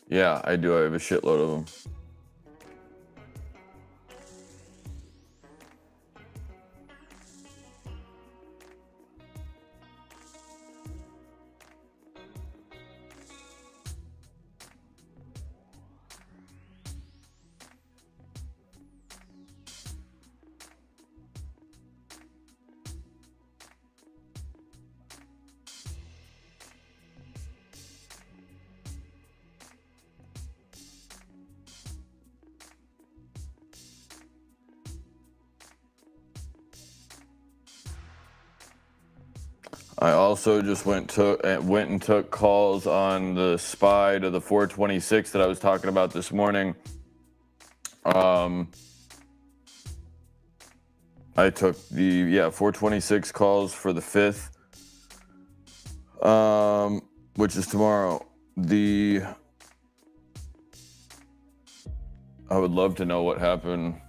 Speaker 1: Yeah, I do. I have a shitload of them. I also just went and took calls on the SPY to the 426 that I was talking about this morning. I took the 426 calls for the 5th, which is tomorrow. I would love to know what happened.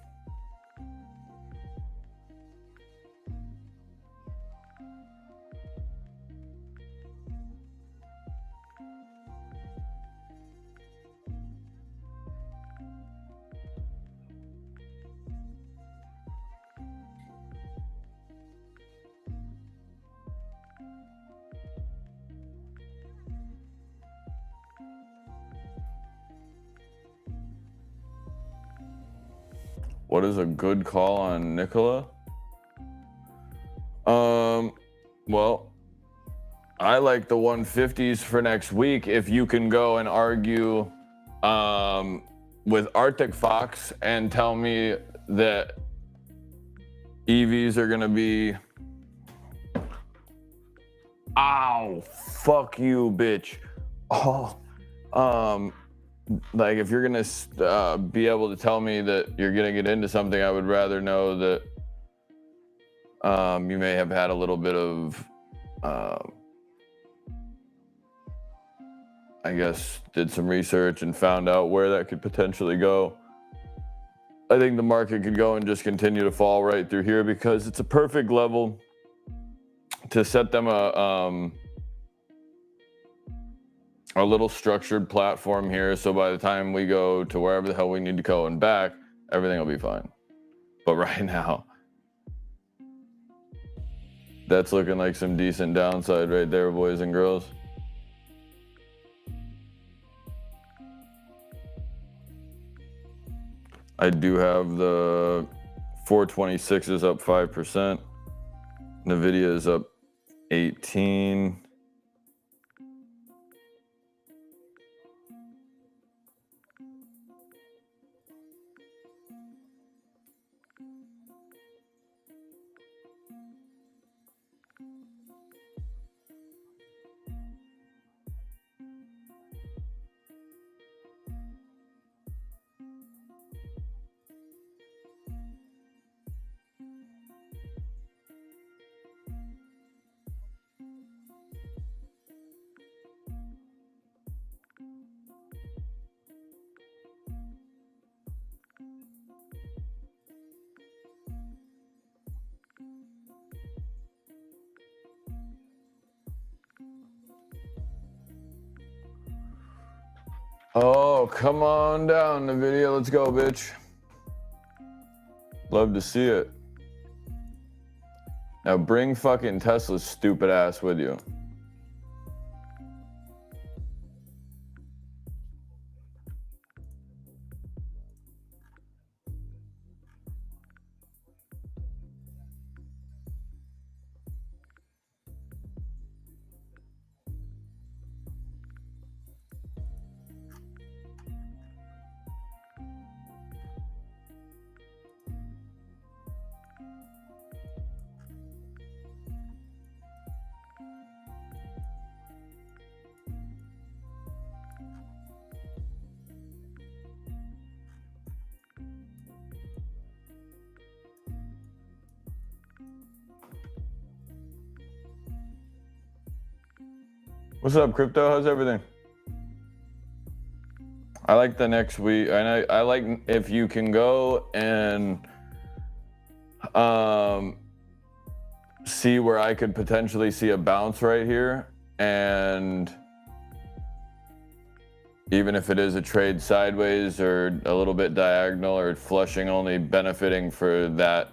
Speaker 1: What is a good call on Nikola? Well, I like the 150s for next week. If you can go and argue with Arctic Fox and tell me that EVs are going to be... Ow, fuck you, bitch. Oh, like if you're going to be able to tell me that you're going to get into something, I would rather know that you may have had a little bit of, I guess, did some research and found out where that could potentially go. I think the market could go and just continue to fall right through here because it's a perfect level to set them a little structured platform here. So by the time we go to wherever the hell we need to go and back, everything will be fine. But right now, that's looking like some decent downside right there, boys and girls. I do have the 426 is up 5%. NVIDIA is up 18. Oh, come on down, NVIDIA. Let's go, bitch. Love to see it. Now bring fucking Tesla's stupid ass with you. What's up, crypto? How's everything? I like the next week, and I like if you can go and see where I could potentially see a bounce right here, and even if it is a trade sideways or a little bit diagonal or flushing, only benefiting for that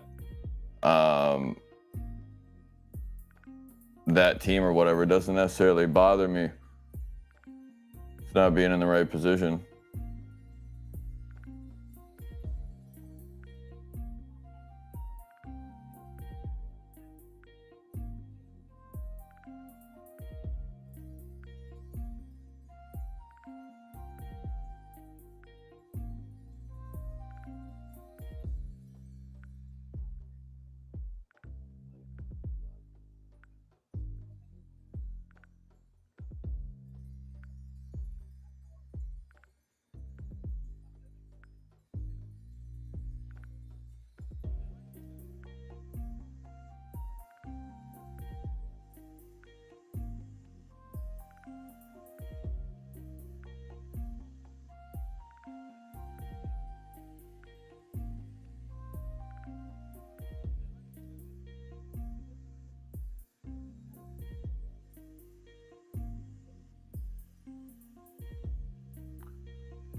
Speaker 1: that team or whatever, doesn't necessarily bother me. It's not being in the right position.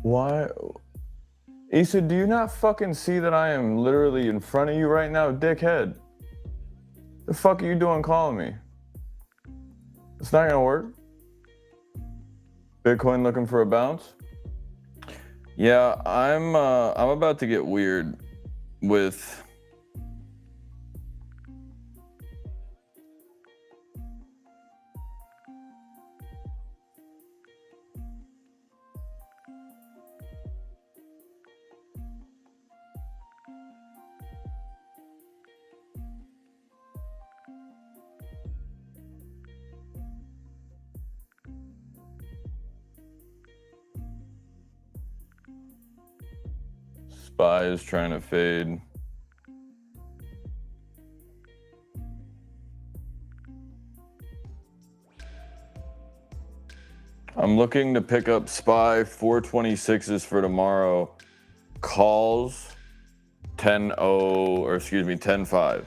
Speaker 1: Why? Issa, do you not fucking see that I am literally in front of you right now, dickhead? The fuck are you doing calling me? It's not gonna work. Bitcoin looking for a bounce? Yeah, I'm about to get weird with SPY is trying to fade. I'm looking to pick up SPY 426s for tomorrow. Calls 10-0, or excuse me, 10-5.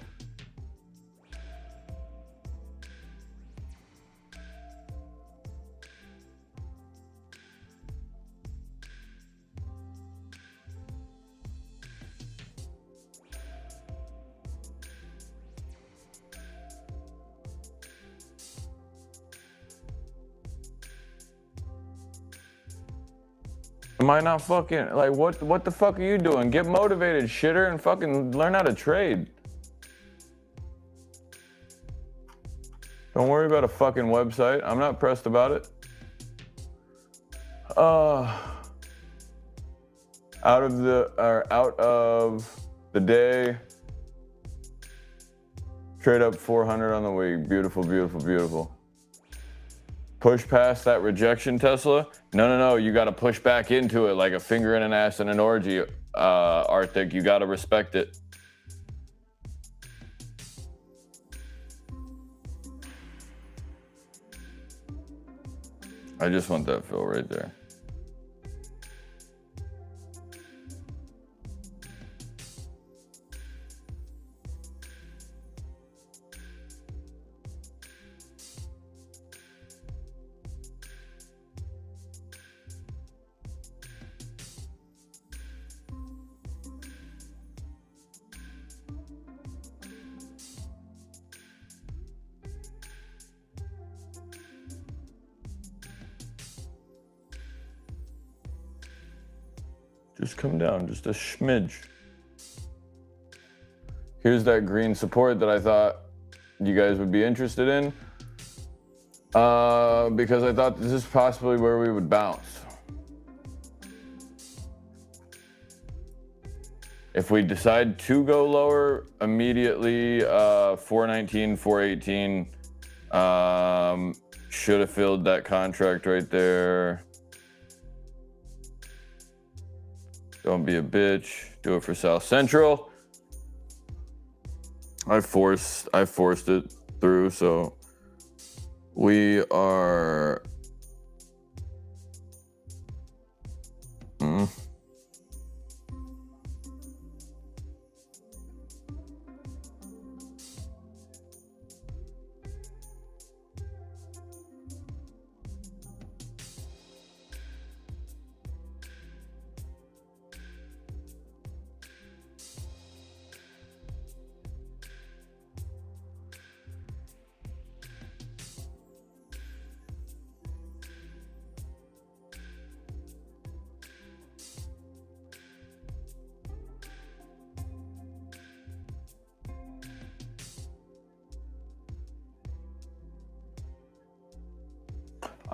Speaker 1: Am I not fucking, like, what the fuck are you doing? Get motivated, shitter, and fucking learn how to trade. Don't worry about a fucking website. I'm not pressed about it. Out of the day, trade up 400 on the week. Beautiful, beautiful, beautiful. Push past that rejection, Tesla? No. You got to push back into it like a finger in an ass in an orgy, Arctic. You got to respect it. I just want that fill right there. Just come down, just a smidge. Here's that green support that I thought you guys would be interested in, because I thought this is possibly where we would bounce. If we decide to go lower immediately, 419, 418, should have filled that contract right there. Don't be a bitch. Do it for South Central. I forced it through, so we are.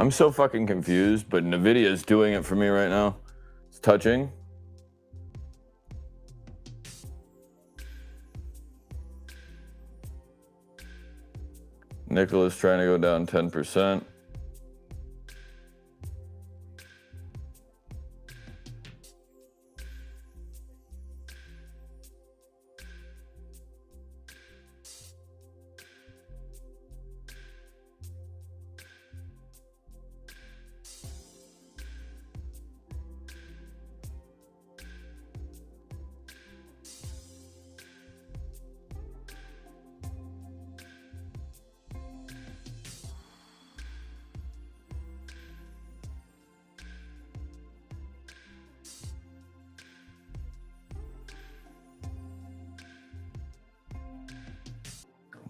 Speaker 1: I'm so fucking confused, but NVIDIA is doing it for me right now. It's touching. Nickel is trying to go down 10%.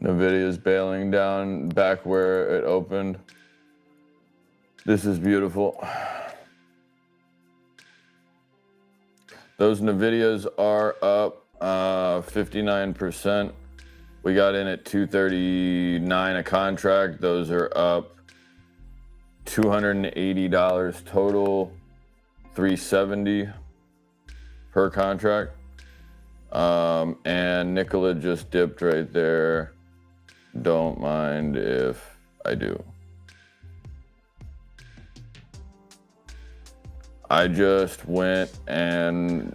Speaker 1: NVIDIA is bailing down back where it opened. This is beautiful. Those NVIDIAs are up 59%. We got in at $239 a contract. Those are up $280 total, $370 per contract. And Nikola just dipped right there. Don't mind if I do. I just went and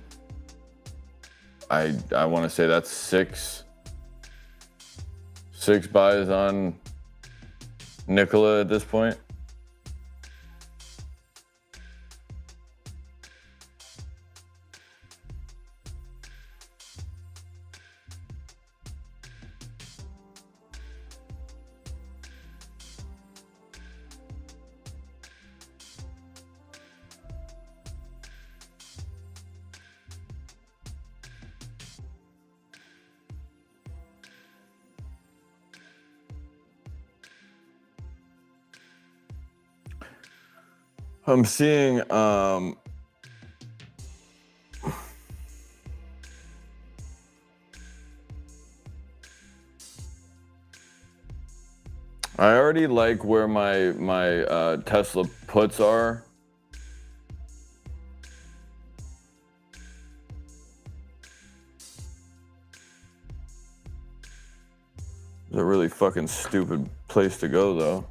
Speaker 1: I want to say that's six buys on Nikola at this point. I'm seeing I already like where my Tesla puts are. It's a really fucking stupid place to go though.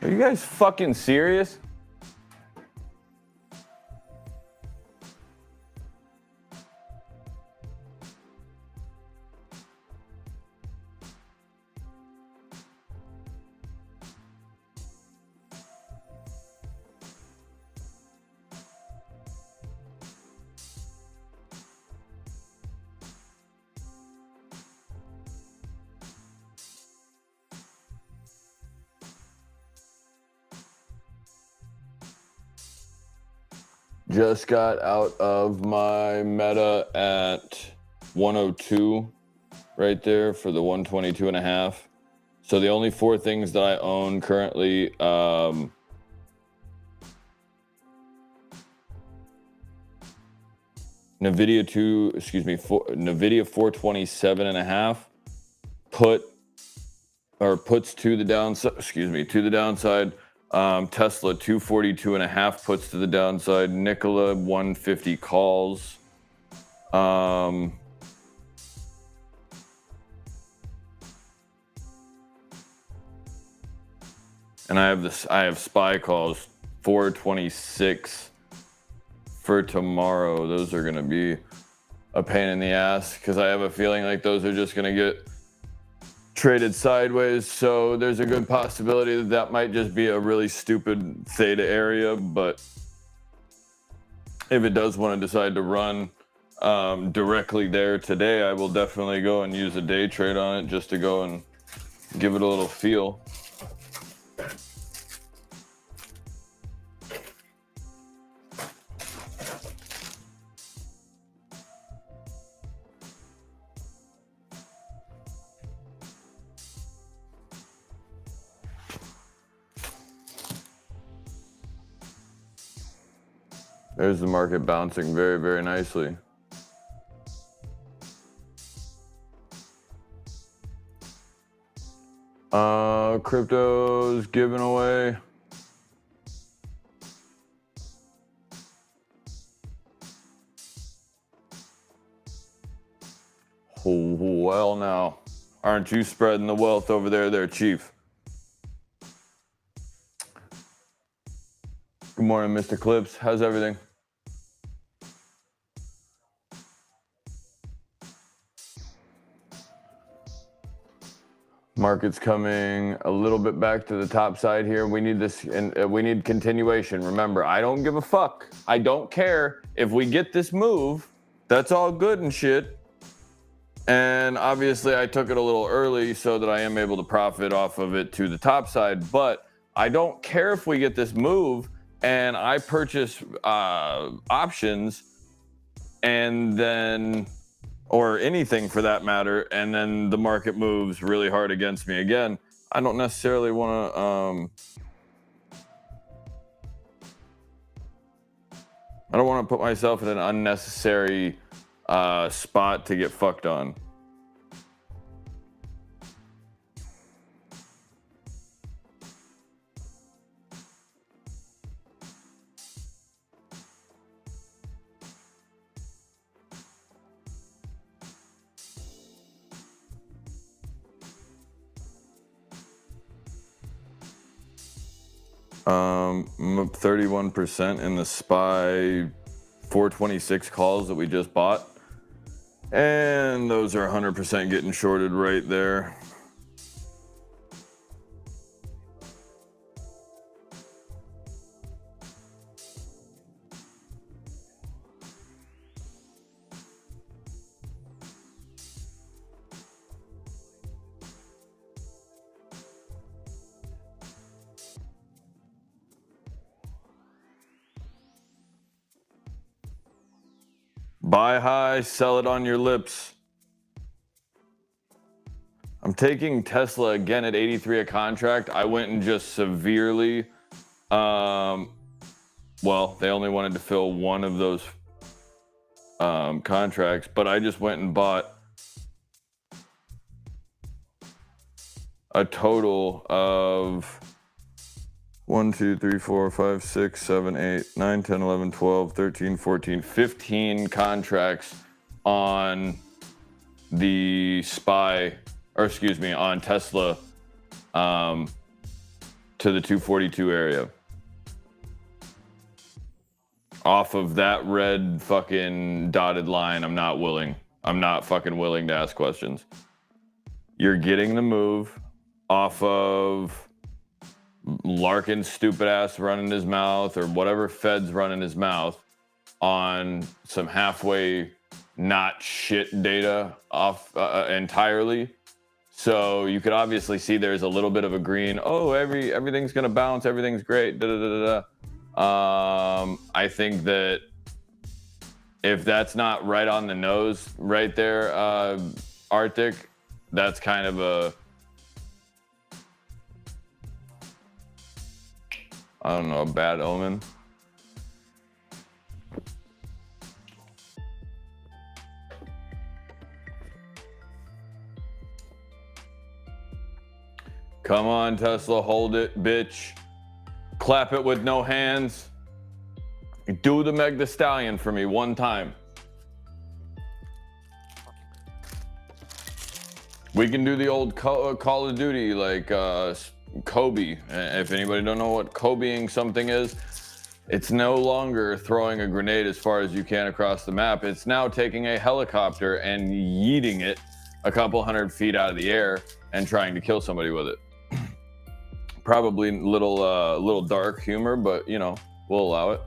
Speaker 1: Are you guys fucking serious? Just got out of my meta at 102 right there for the 122.5. So the only four things that I own currently, NVIDIA 427.5 puts to the downside, Tesla 242.5 puts to the downside, Nikola 150 calls, and I have SPY calls 426 for tomorrow. Those are gonna be a pain in the ass because I have a feeling like those are just gonna get traded sideways, so there's a good possibility that that might just be a really stupid theta area. But if it does want to decide to run directly there today, I will definitely go and use a day trade on it just to go and give it a little feel. There's the market bouncing very, very nicely. Crypto's giving away. Oh, well now, aren't you spreading the wealth over there, Chief? Good morning, Mr. Clips. How's everything? Market's coming a little bit back to the top side here. We need this, and we need continuation. Remember, I don't give a fuck. I don't care if we get this move. That's all good and shit. And obviously, I took it a little early so that I am able to profit off of it to the top side. But I don't care if we get this move and I purchase options and then, or anything for that matter, and then the market moves really hard against me again. I don't necessarily want to, I don't want to put myself in an unnecessary spot to get fucked on. 31% in the SPY 426 calls that we just bought. And those are 100% getting shorted right there. Buy high, sell it on your lips. I'm taking Tesla again at 83 a contract. I went and just severely, well, they only wanted to fill one of those contracts, but I just went and bought a total of 1, 2, 3, 4, 5, 6, 7, 8, 9, 10, 11, 12, 13, 14, 15 contracts on the SPY, or excuse me, on Tesla to the 242 area. Off of that red fucking dotted line, I'm not fucking willing to ask questions. You're getting the move off of Larkin's stupid ass running his mouth, or whatever Fed's running his mouth, on some halfway not shit data off entirely. So you could obviously see there's a little bit of a green. Oh, everything's gonna bounce. Everything's great. Da da da da. I think that if that's not right on the nose right there, Arctic, that's kind of a, I don't know, a bad omen. Come on, Tesla, hold it, bitch. Clap it with no hands. Do the Meg the Stallion for me one time. We can do the old Call of Duty, like Kobe. If anybody don't know what Kobeing something is, it's no longer throwing a grenade as far as you can across the map. It's now taking a helicopter and yeeting it a couple hundred feet out of the air and trying to kill somebody with it. Probably a little dark humor, but you know, we'll allow it.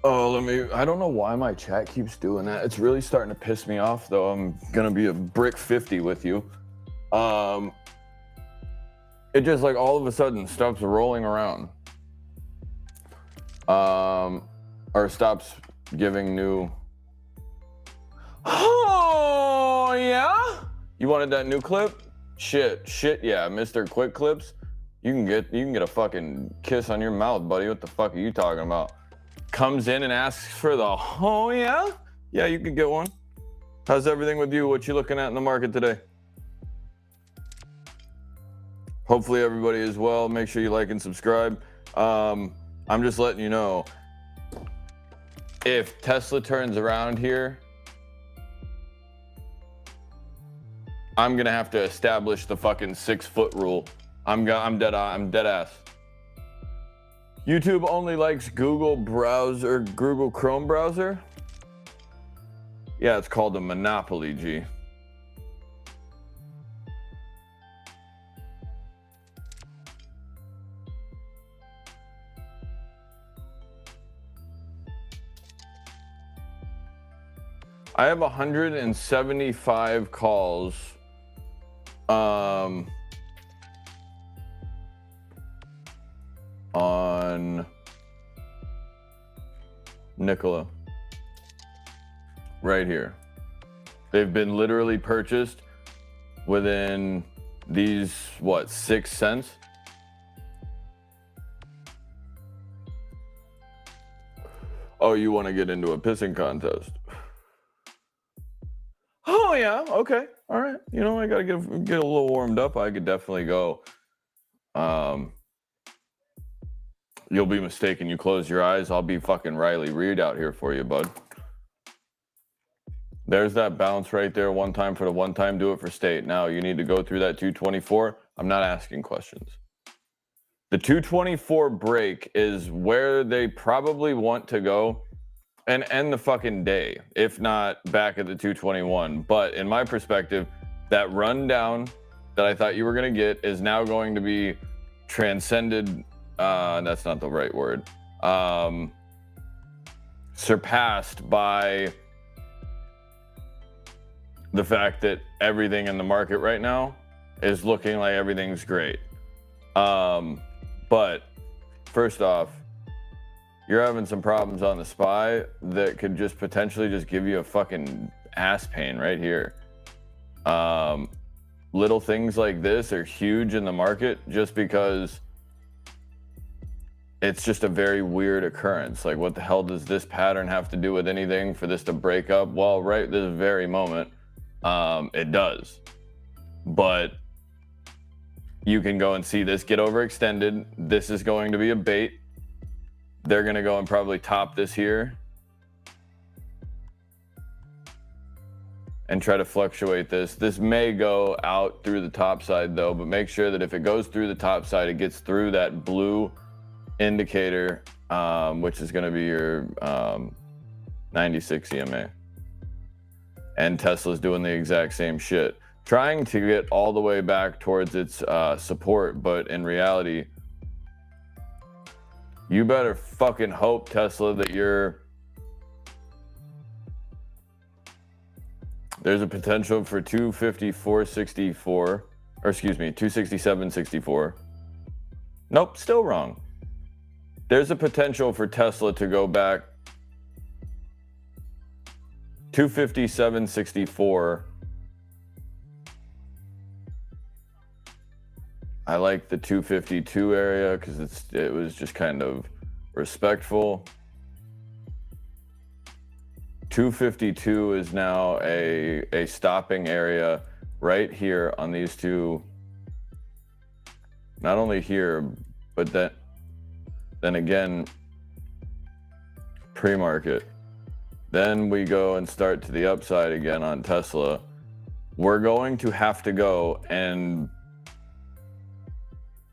Speaker 1: Oh, I don't know why my chat keeps doing that. It's really starting to piss me off, though. I'm gonna be a brick 50 with you. It just, like, all of a sudden stops rolling around. Or stops giving new. Oh, yeah? You wanted that new clip? Shit, yeah, Mr. Quick Clips. You can get a fucking kiss on your mouth, buddy. What the fuck are you talking about? Comes in and asks for the, oh yeah? Yeah, you can get one. How's everything with you? What you looking at in the market today? Hopefully everybody is well. Make sure you like and subscribe. I'm just letting you know, if Tesla turns around here, I'm gonna have to establish the fucking 6-foot rule. I'm dead ass. YouTube only likes Google Chrome browser. Yeah, it's called a monopoly, G. I have 175 calls. On Nikola. Right here. They've been literally purchased within these, 6 cents? Oh, you want to get into a pissing contest? Oh, yeah. Okay. All right. You know, I got to get a little warmed up. I could definitely go. You'll be mistaken. You close your eyes. I'll be fucking Riley Reid out here for you, bud. There's that bounce right there. One time for the one time, do it for state. Now you need to go through that 224. I'm not asking questions. The 224 break is where they probably want to go and end the fucking day, if not back at the 221. But in my perspective, that rundown that I thought you were going to get is now going to be transcended. That's not the right word. Surpassed by the fact that everything in the market right now is looking like everything's great. But first off, you're having some problems on the SPY that could just potentially just give you a fucking ass pain right here. Little things like this are huge in the market just because it's just a very weird occurrence. Like, what the hell does this pattern have to do with anything for this to break up? Well, right this very moment, it does. But you can go and see this get overextended. This is going to be a bait. They're going to go and probably top this here and try to fluctuate this. This may go out through the top side though, but make sure that if it goes through the top side, it gets through that blue indicator, which is going to be your 96 EMA. And Tesla's doing the exact same shit, trying to get all the way back towards its support, but in reality, you better fucking hope, Tesla, that there's a potential for 254.64, or excuse me, 267.64. Nope, still wrong. There's a potential for Tesla to go back 257.64. I like the 252 area because it was just kind of respectful. 252 is now a stopping area right here on these two. Not only here, but then again, pre-market. Then we go and start to the upside again on Tesla. We're going to have to go and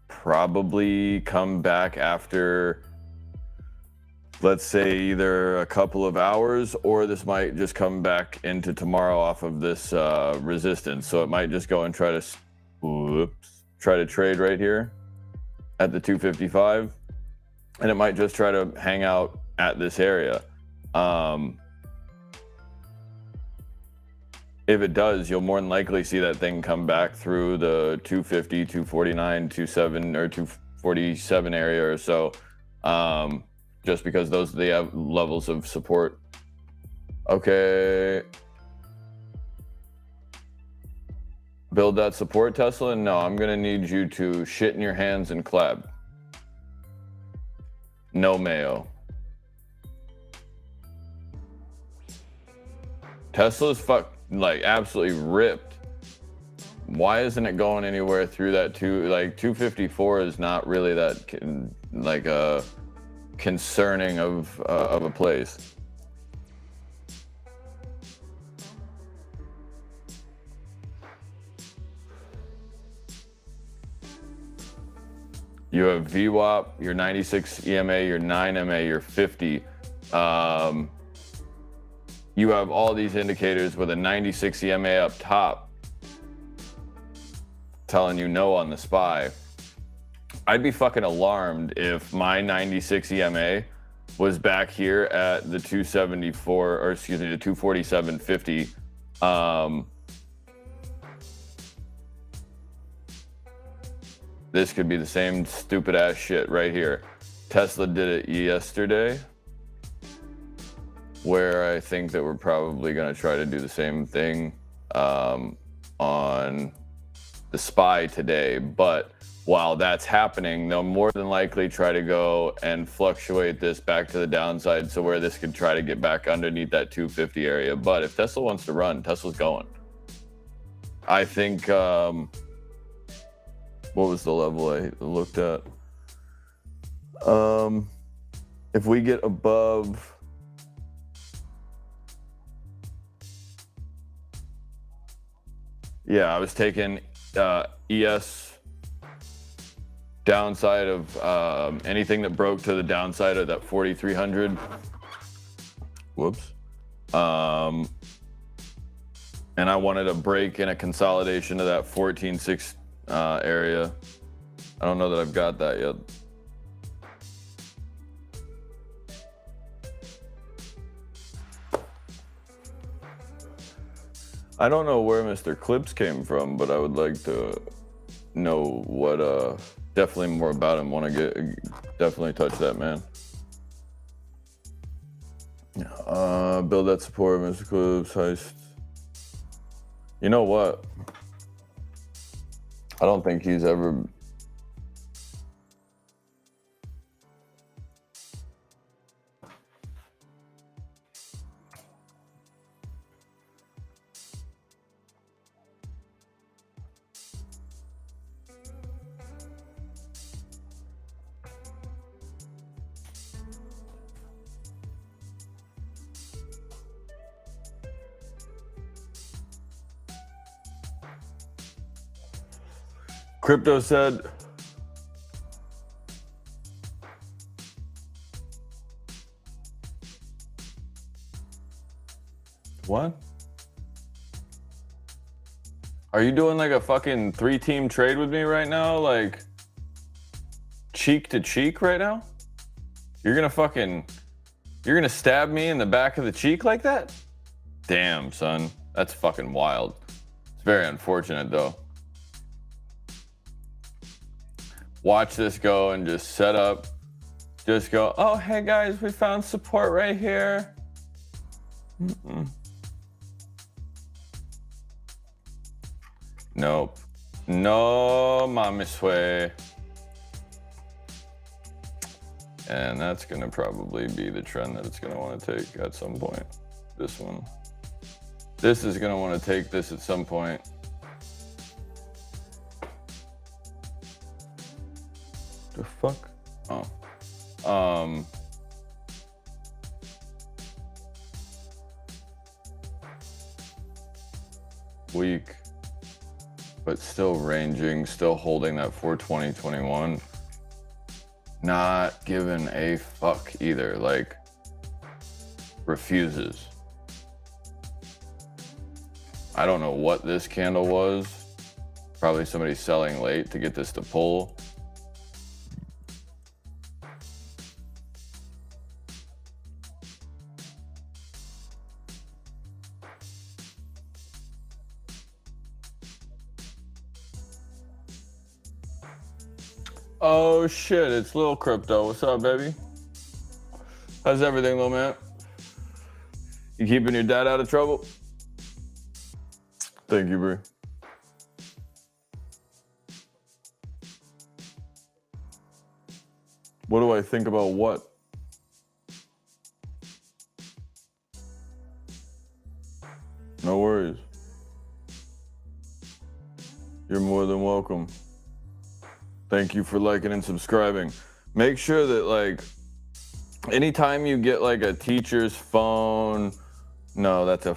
Speaker 1: probably come back after, let's say, either a couple of hours, or this might just come back into tomorrow off of this resistance. So it might just go and try to trade right here at the 255, and it might just try to hang out at this area. If it does, you'll more than likely see that thing come back through the 250, 249, 27 or 247 area or so, just because those they have levels of support. Okay. Build that support, Tesla? No, I'm going to need you to shit in your hands and clap. No mayo. Tesla's like absolutely ripped. Why isn't it going anywhere through that 254 is not really that like a concerning of a place. You have VWAP, your 96 EMA, your 9 MA, your 50. You have all these indicators with a 96 EMA up top telling you no on the SPY. I'd be fucking alarmed if my 96 EMA was back here at the 274, or excuse me, the 247.50. This could be the same stupid ass shit right here. Tesla did it yesterday, where I think that we're probably going to try to do the same thing on the SPY today. But while that's happening, they'll more than likely try to go and fluctuate this back to the downside, so where this could try to get back underneath that 250 area. But if Tesla wants to run, Tesla's going. I think, what was the level I looked at? If we get above Yeah, I was taking ES downside of anything that broke to the downside of that 4,300. Whoops. And I wanted a break and a consolidation of that 14.6 area. I don't know that I've got that yet. I don't know where Mr. Clips came from, but I would like to know what, definitely more about him. Want to definitely touch that man. Build that support, Mr. Clips, heist. You know what? I don't think he's ever... Crypto said, what? Are you doing like a fucking 3-team trade with me right now? Like cheek to cheek right now? You're gonna stab me in the back of the cheek like that? Damn, son. That's fucking wild. It's very unfortunate though. Watch this go and just set up. Just go, oh, hey guys, we found support right here. Nope. No, mami's way. And that's gonna probably be the trend that it's gonna want to take at some point. This one. This is gonna want to take this at some point. The fuck? Oh. Weak, but still ranging, still holding that 420.21. Not giving a fuck either, like refuses. I don't know what this candle was. Probably somebody selling late to get this to pull. Oh shit, it's Lil Crypto. What's up, baby? How's everything, little man? You keeping your dad out of trouble? Thank you, bro. What do I think about what? No worries. You're more than welcome. Thank you for liking and subscribing. Make sure that, like, anytime you get like a teacher's phone, no, that's a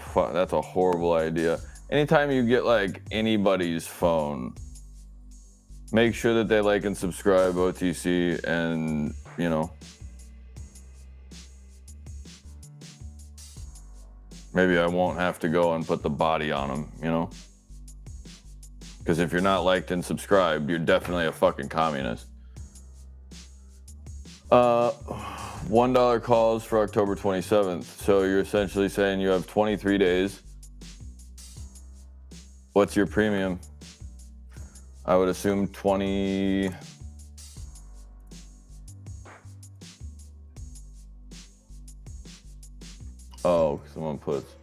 Speaker 1: horrible idea. Anytime you get like anybody's phone, make sure that they like and subscribe OTC, and you know, maybe I won't have to go and put the body on them, you know? Because if you're not liked and subscribed, you're definitely a fucking communist. $1 calls for October 27th. So you're essentially saying you have 23 days. What's your premium? I would assume 20. Oh, someone puts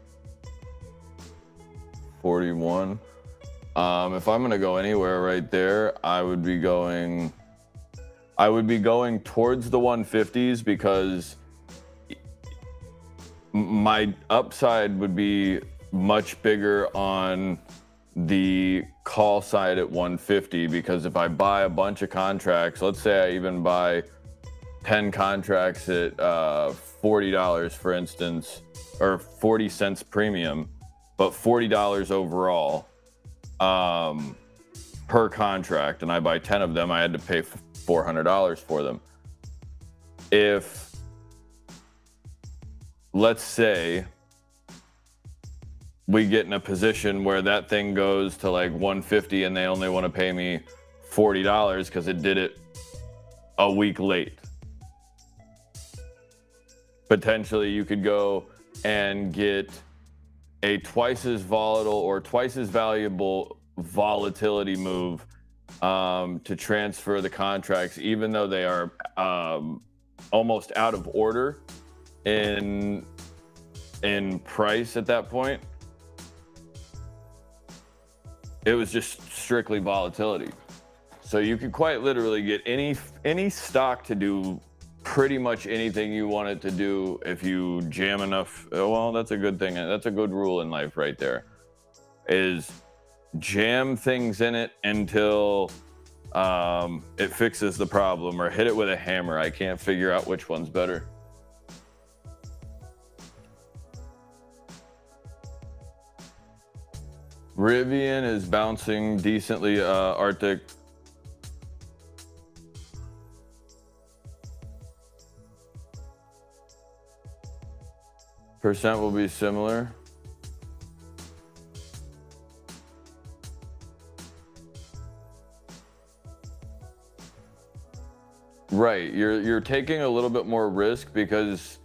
Speaker 1: 41. If I'm gonna go anywhere right there, I would be going towards the 150s, because my upside would be much bigger on the call side at 150, because if I buy a bunch of contracts, let's say I even buy 10 contracts at $40, for instance, or 40 cents premium, but $40 overall, per contract, and I buy 10 of them, I had to pay $400 for them. If, let's say, we get in a position where that thing goes to like 150 and they only want to pay me $40 because it did it a week late. Potentially you could go and get a twice as volatile or twice as valuable volatility move to transfer the contracts, even though they are almost out of order in price at that point. It was just strictly volatility. So you could quite literally get any stock to do pretty much anything you want it to do if you jam enough. Well, that's a good thing. That's a good rule in life right there, is jam things in it until it fixes the problem, or hit it with a hammer. I can't figure out which one's better. Rivian is bouncing decently. Arctic. Percent will be similar. Right, you're taking a little bit more risk because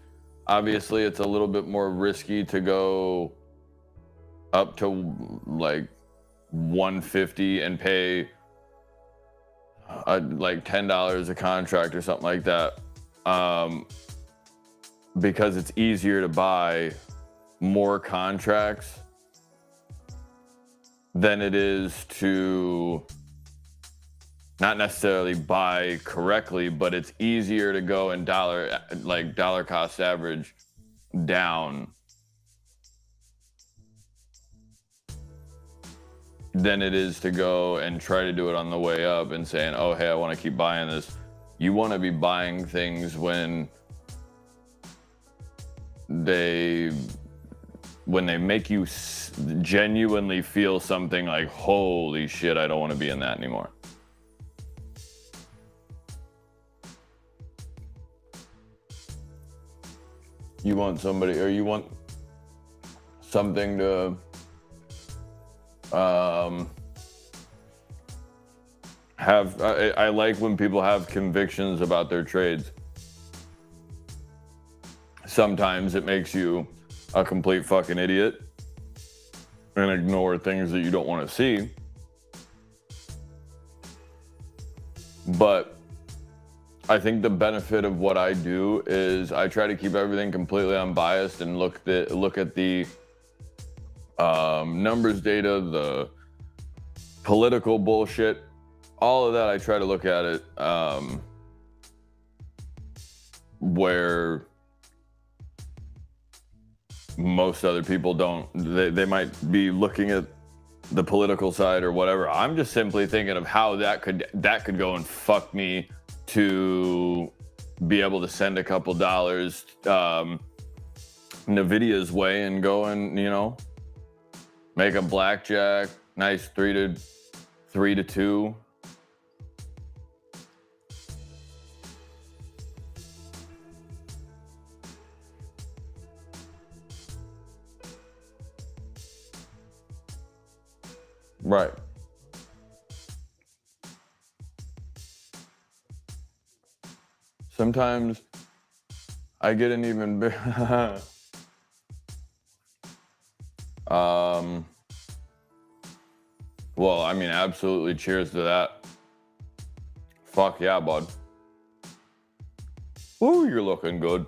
Speaker 1: obviously it's a little bit more risky to go up to like 150 and pay like $10 a contract or something like that, because it's easier to buy more contracts than it is to not necessarily buy correctly, but it's easier to go and dollar cost average down than it is to go and try to do it on the way up and saying, oh, hey, I want to keep buying this. You want to be buying things when they make you genuinely feel something like, holy shit, I don't want to be in that anymore. You want somebody, or you want something to have. I like when people have convictions about their trades. Sometimes it makes you a complete fucking idiot and ignore things that you don't want to see. But I think the benefit of what I do is I try to keep everything completely unbiased and look at the numbers data, the political bullshit, all of that. I try to look at it where most other people don't. They might be looking at the political side or whatever. I'm just simply thinking of how that could go and fuck me to be able to send a couple dollars Nvidia's way and go and, make a blackjack nice 3-2. Right. Sometimes I get an even big well, I mean, absolutely cheers to that. Fuck yeah, bud. Ooh, you're looking good.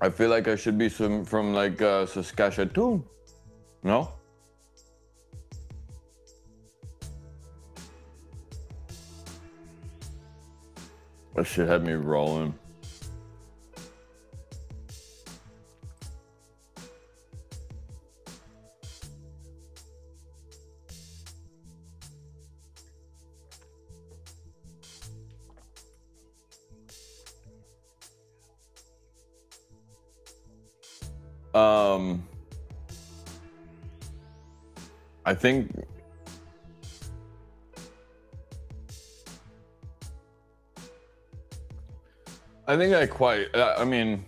Speaker 1: I feel like I should be from like Saskatchewan. No? That shit had me rolling. I think I mean,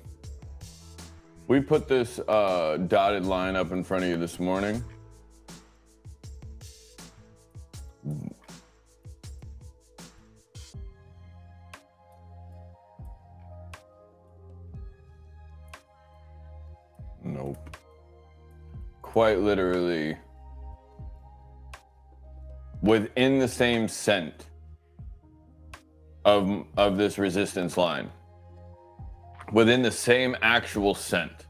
Speaker 1: we put this dotted line up in front of you this morning. Nope. Quite literally within the same cent of this resistance line. Within the same actual cent.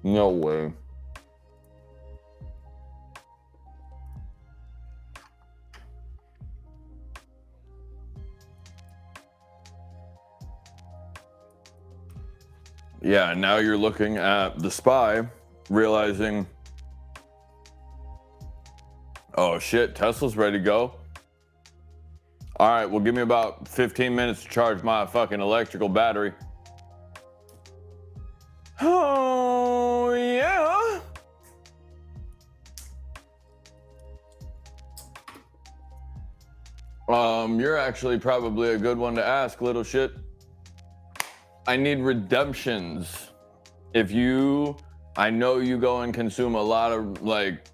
Speaker 1: No way. Yeah, now you're looking at the SPY, realizing, oh shit, Tesla's ready to go. All right, well, give me about 15 minutes to charge my fucking electrical battery. Oh, yeah. You're actually probably a good one to ask, little shit. I need redemptions. I know you go and consume a lot of like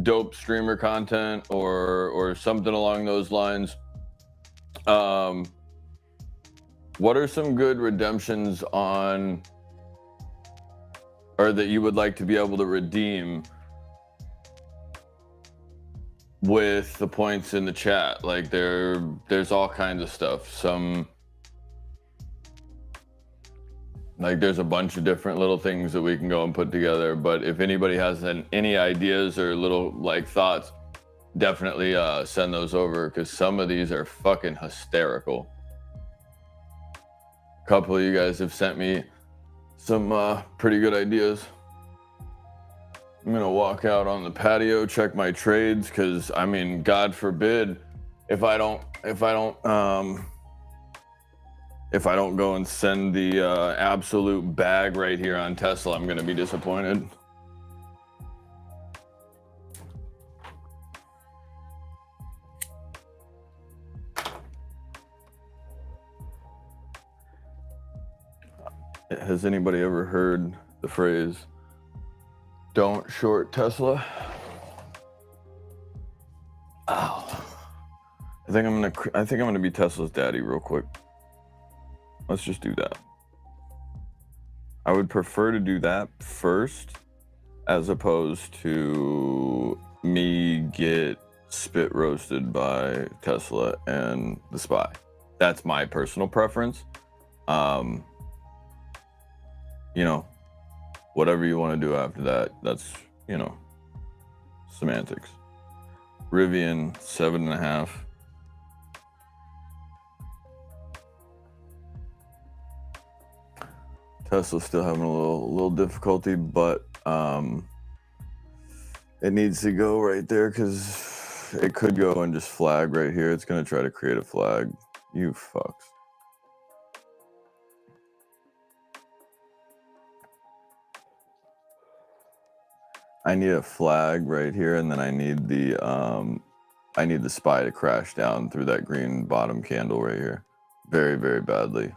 Speaker 1: dope streamer content or something along those lines. What are some good redemptions on, or that you would like to be able to redeem with the points in the chat? Like there's all kinds of stuff. There's a bunch of different little things that we can go and put together. But if anybody has any ideas or little like thoughts, definitely send those over, because some of these are fucking hysterical. A couple of you guys have sent me some pretty good ideas. I'm gonna walk out on the patio, check my trades, because I mean, God forbid if I don't go and send the absolute bag right here on Tesla, I'm gonna be disappointed. Has anybody ever heard the phrase, "Don't short Tesla"? Ow. I think I'm gonna be Tesla's daddy real quick. Let's just do that. I would prefer to do that first, as opposed to me get spit roasted by Tesla and the SPY. That's my personal preference. You know, whatever you want to do after that, that's, you know, semantics. Rivian 7.5. Tesla's still having a little difficulty, but it needs to go right there, because it could go and just flag right here. It's going to try to create a flag. You fucks. I need a flag right here, and then I need the SPY to crash down through that green bottom candle right here, very, very badly.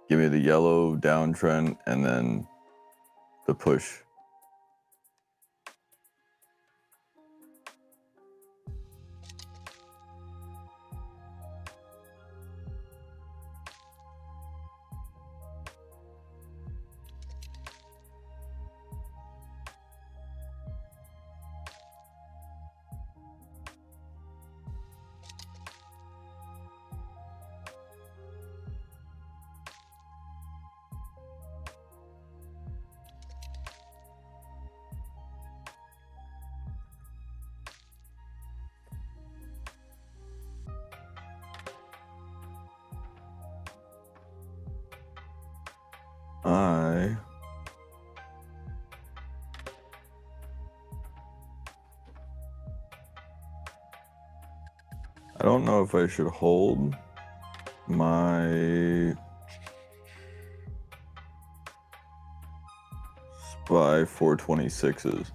Speaker 1: Give me the yellow downtrend and then the push. I don't know if I should hold my by 426s.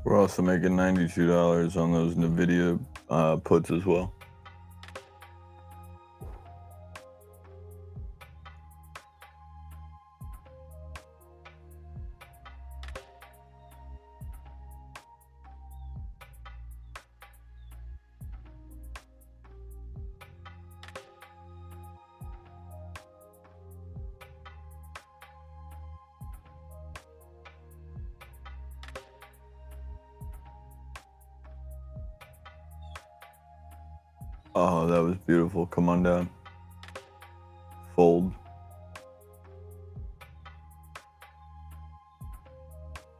Speaker 1: We're also making $92 on those NVIDIA puts as well. Oh, that was beautiful. Come on down. Fold.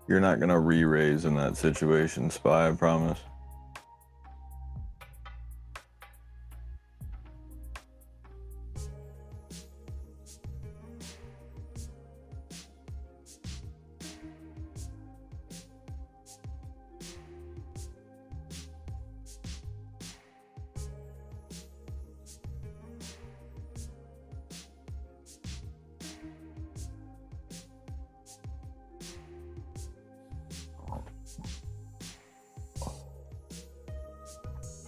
Speaker 1: You're not gonna re-raise in that situation, Spy, I promise.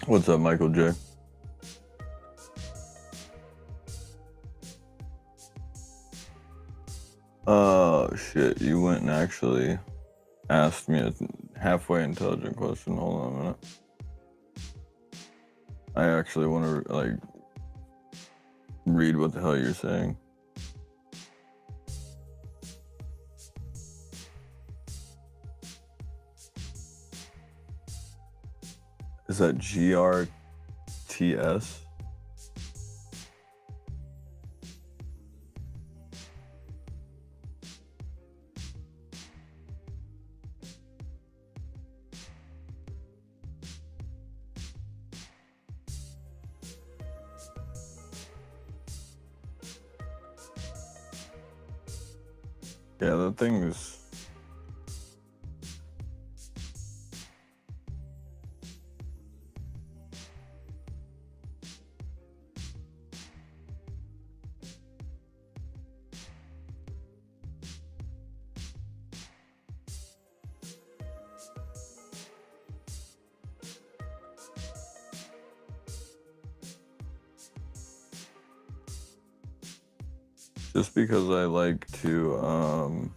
Speaker 1: What's up, Michael J? Oh, shit. You went and actually asked me a halfway intelligent question. Hold on a minute. I actually want to, like, read what the hell you're saying. Is that GRTS? Yeah, that thing is... Just because I like to,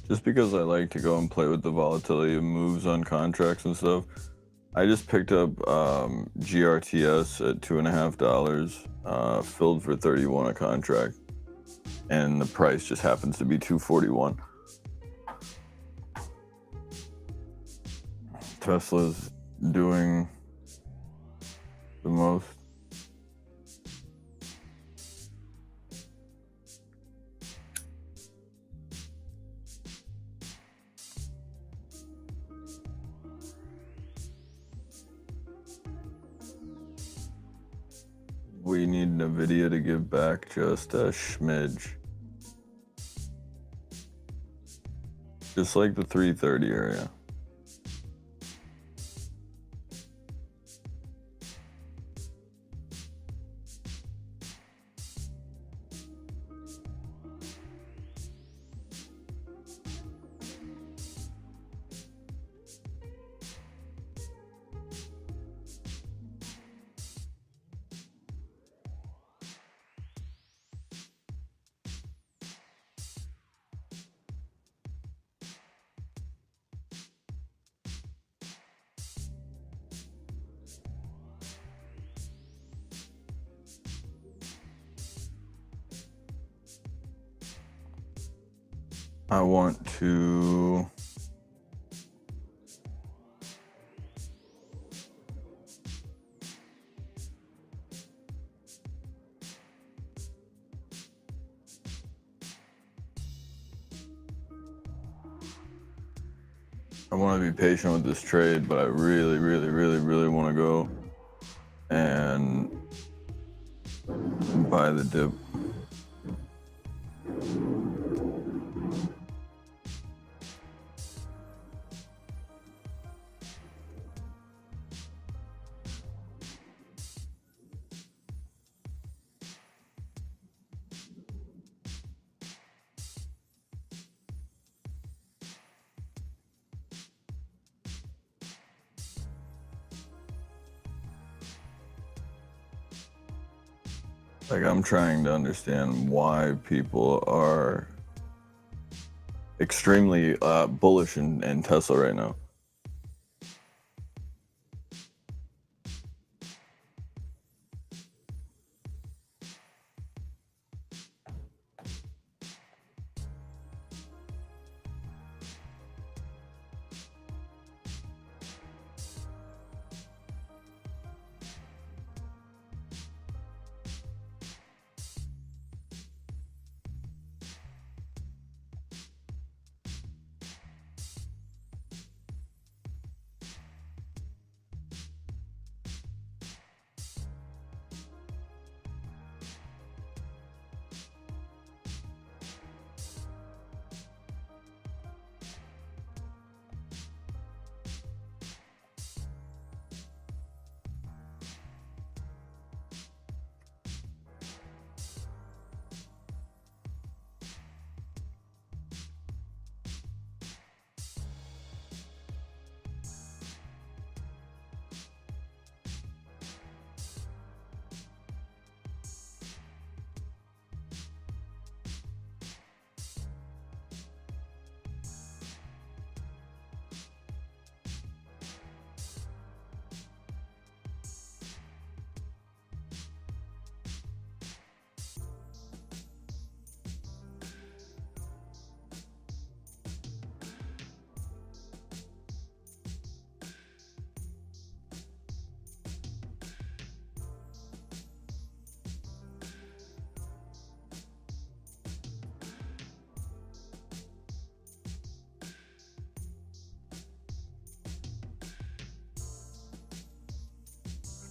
Speaker 1: just because I like to go and play with the volatility of moves on contracts and stuff, I just picked up GRTS at $2.50, filled for 31 a contract, and the price just happens to be 241. Tesla's doing the most. We need NVIDIA to give back just a smidge. Just like the 330 area. I want to be patient with this trade, but I really, really, really, really want to go and buy the dip. Like, I'm trying to understand why people are extremely bullish in Tesla right now.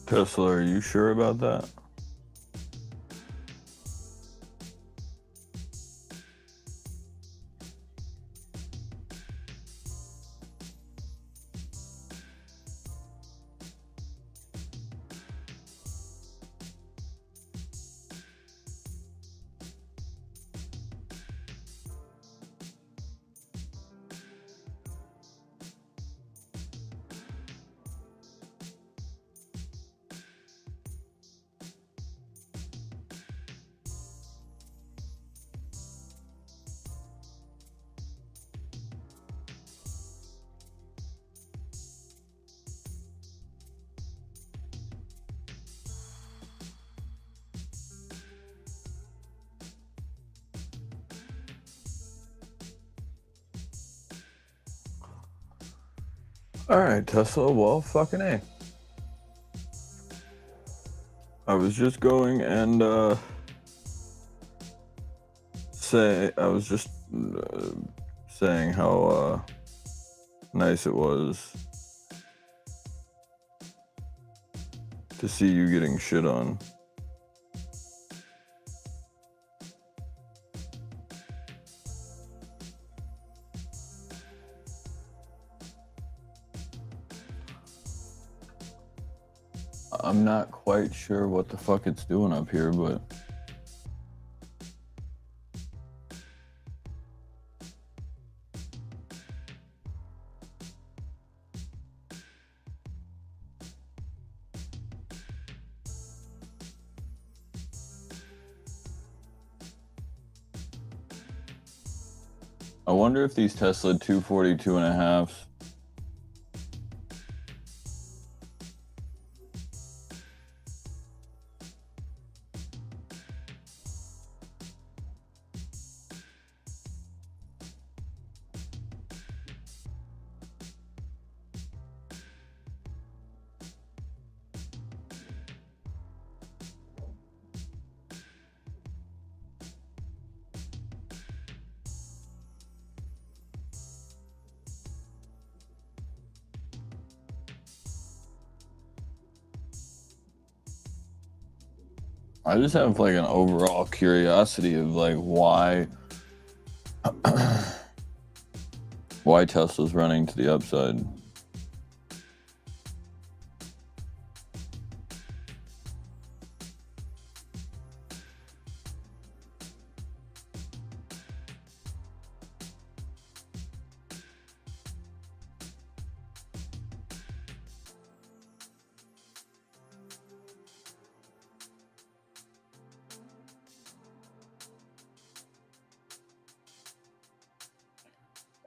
Speaker 1: Tesla, are you sure about that? All right, Tesla, well, fucking A. I was just going and saying how nice it was to see you getting shit on. I'm not quite sure what the fuck it's doing up here, but I wonder if these Tesla 242.5s I just have like an overall curiosity of like why Tesla's running to the upside.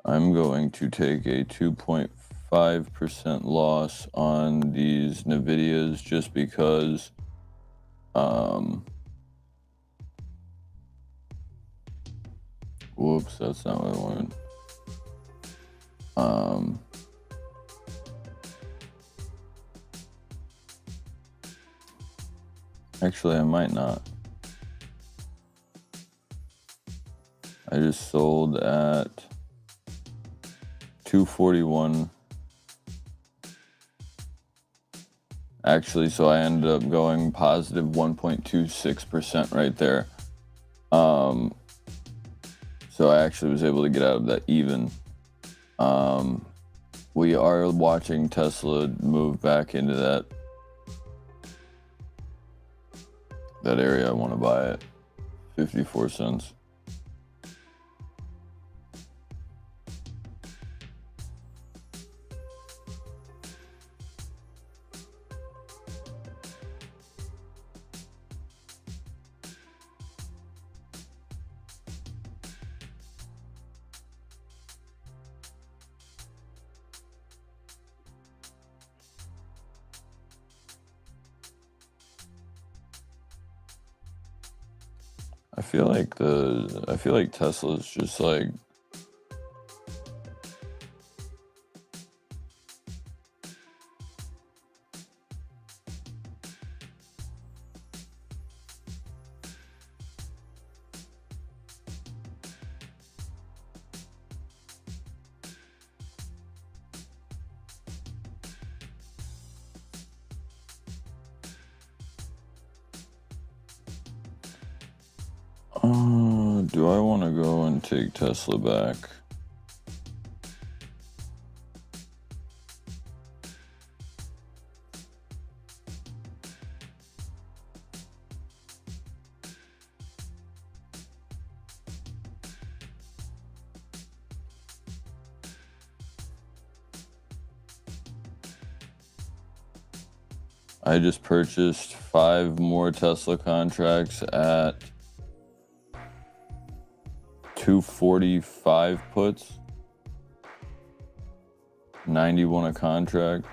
Speaker 1: I'm going to take a 2.5% loss on these NVIDIAs just because whoops, that's not what I wanted. Actually, I might not. I just sold at 241. Actually, so I ended up going positive 1.26% right there. So I actually was able to get out of that even. We are watching Tesla move back into that area. I want to buy it, 54 cents. I feel like Tesla's just like do I want to go and take Tesla back? I just purchased 5 more Tesla contracts at 245 puts, 91 a contract.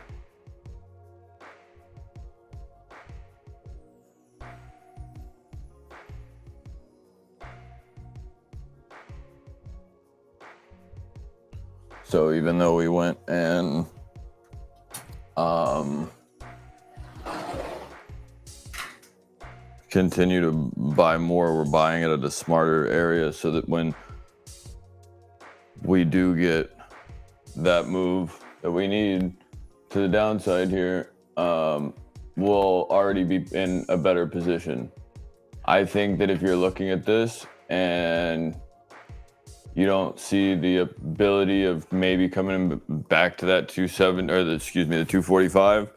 Speaker 1: So even though we went and continue to buy more, we're buying it at a smarter area so that when we do get that move that we need to the downside here, we'll already be in a better position. I think that if you're looking at this and you don't see the ability of maybe coming back to that 245,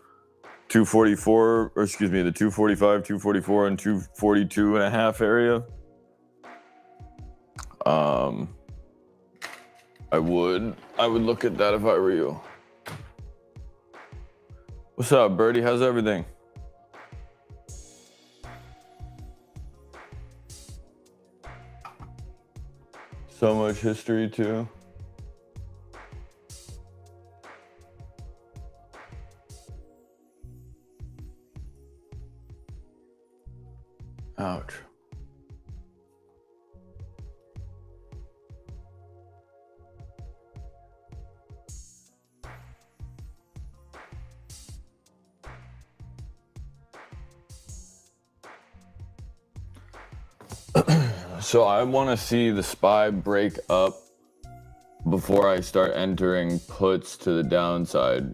Speaker 1: 244, or excuse me, the 245, 244, and 242 and a half area, I would look at that if I were you. What's up, Birdie? How's everything? So much history too. Ouch. So I want to see the SPY break up before I start entering puts to the downside.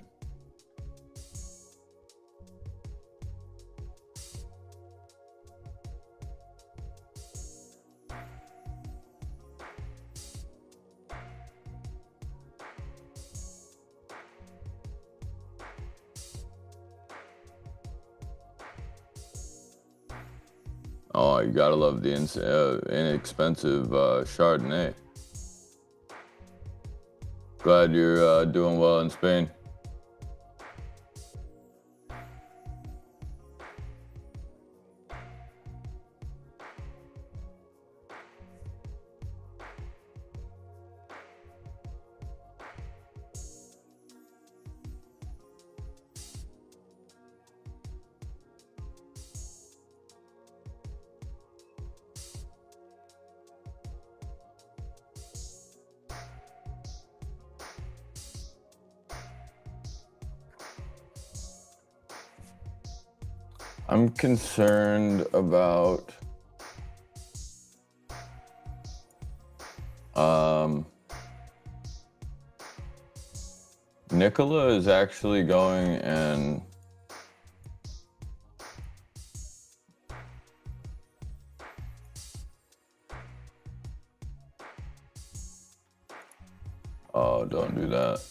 Speaker 1: Oh, you gotta love the inexpensive Chardonnay. Glad you're doing well in Spain. I'm concerned about Nikola is actually going and oh, don't do that.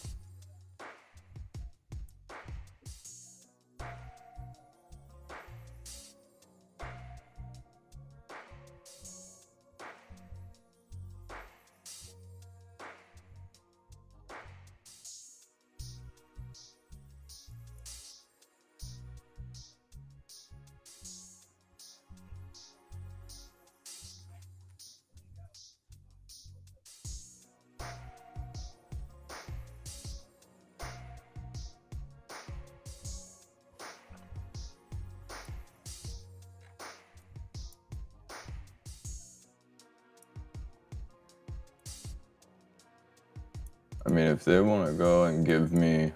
Speaker 1: I mean, if they want to go and give me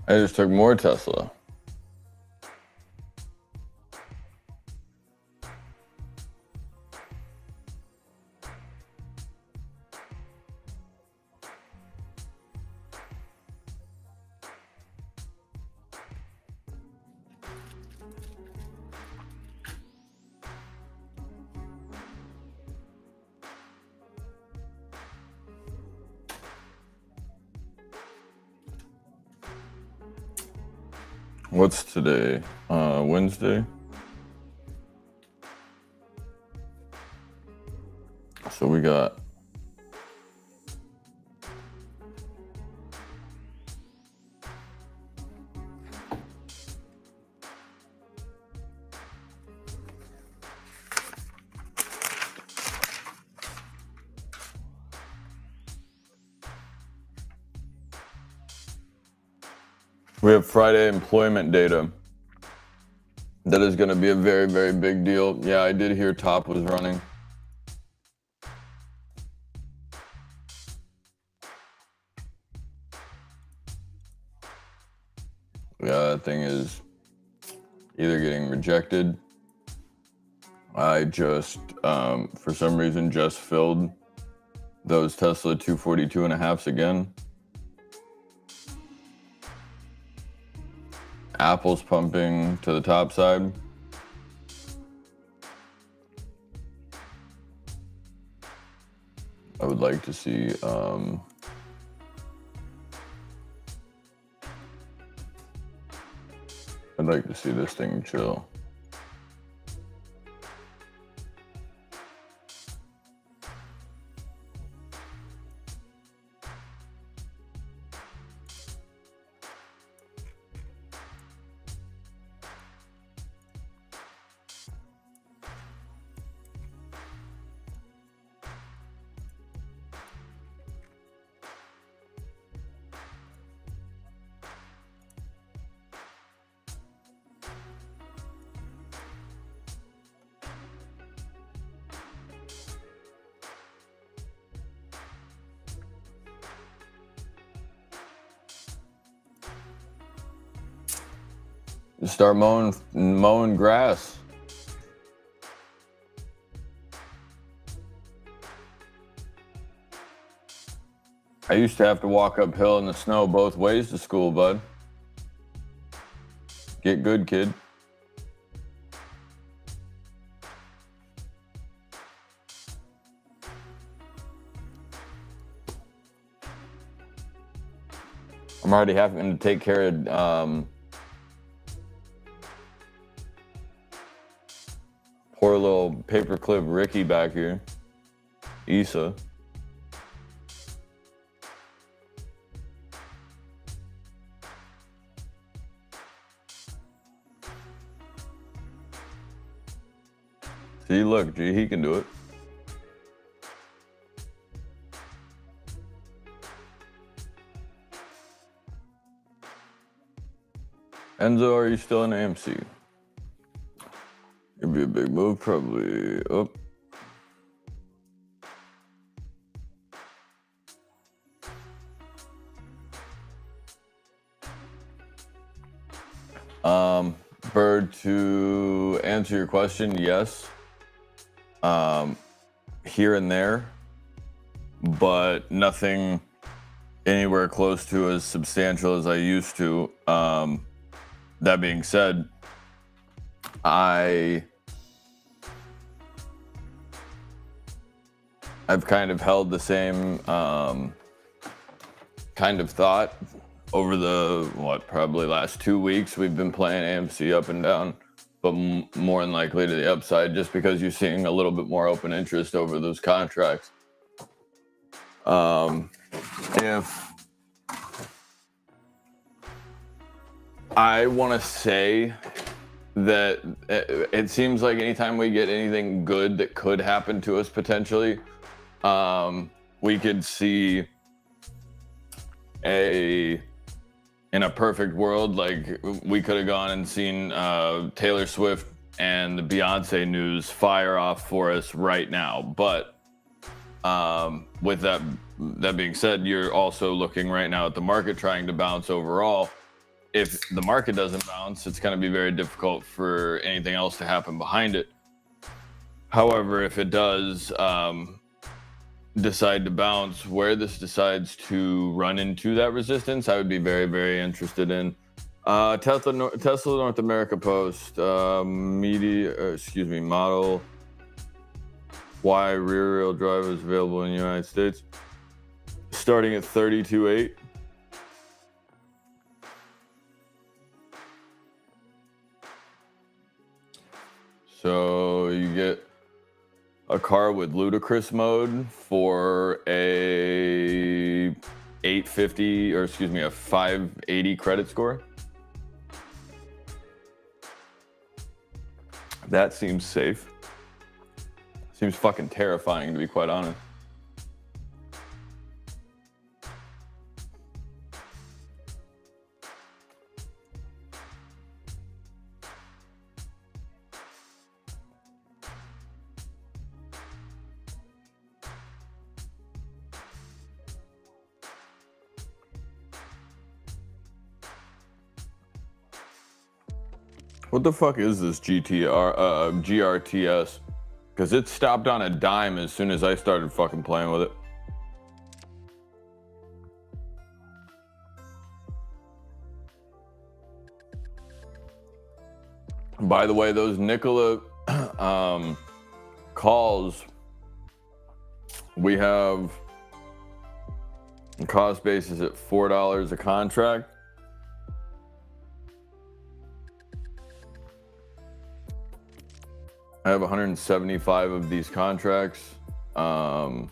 Speaker 1: I just took more Tesla. What's today? Wednesday? So we got Friday employment data. That is going to be a very, very big deal. Yeah, I did hear Top was running. Yeah, that thing is either getting rejected. I just, for some reason, just filled those Tesla 242.5s again. Apple's pumping to the top side. I would like to see I'd like to see this thing chill. Start mowing grass. I used to have to walk uphill in the snow both ways to school, bud. Get good, kid. I'm already having to take care of poor little paperclip Ricky back here. Issa. See, look, G, he can do it. Enzo, are you still in AMC? It'd be a big move, probably up. Bird, to answer your question, yes. Here and there, but nothing anywhere close to as substantial as I used to. That being said, I've kind of held the same kind of thought over the, probably last 2 weeks. We've been playing AMC up and down, but more than likely to the upside, just because you're seeing a little bit more open interest over those contracts. If I want to say that it seems like anytime we get anything good that could happen to us potentially, we could see in a perfect world, like we could have gone and seen Taylor Swift and the Beyonce news fire off for us right now. But with that being said, you're also looking right now at the market trying to bounce overall. If the market doesn't bounce, it's going to be very difficult for anything else to happen behind it. However, if it does decide to bounce, where this decides to run into that resistance, I would be very, very interested in. Tesla North America post, Model Y rear-wheel drive is available in the United States, starting at $32,800. So you get a car with ludicrous mode for a 850, or excuse me, a 580 credit score. That seems safe. Seems fucking terrifying, to be quite honest. What the fuck is this GRTS? Because it stopped on a dime as soon as I started fucking playing with it. By the way, those Nikola calls, we have cost basis at $4 a contract. I have 175 of these contracts. $8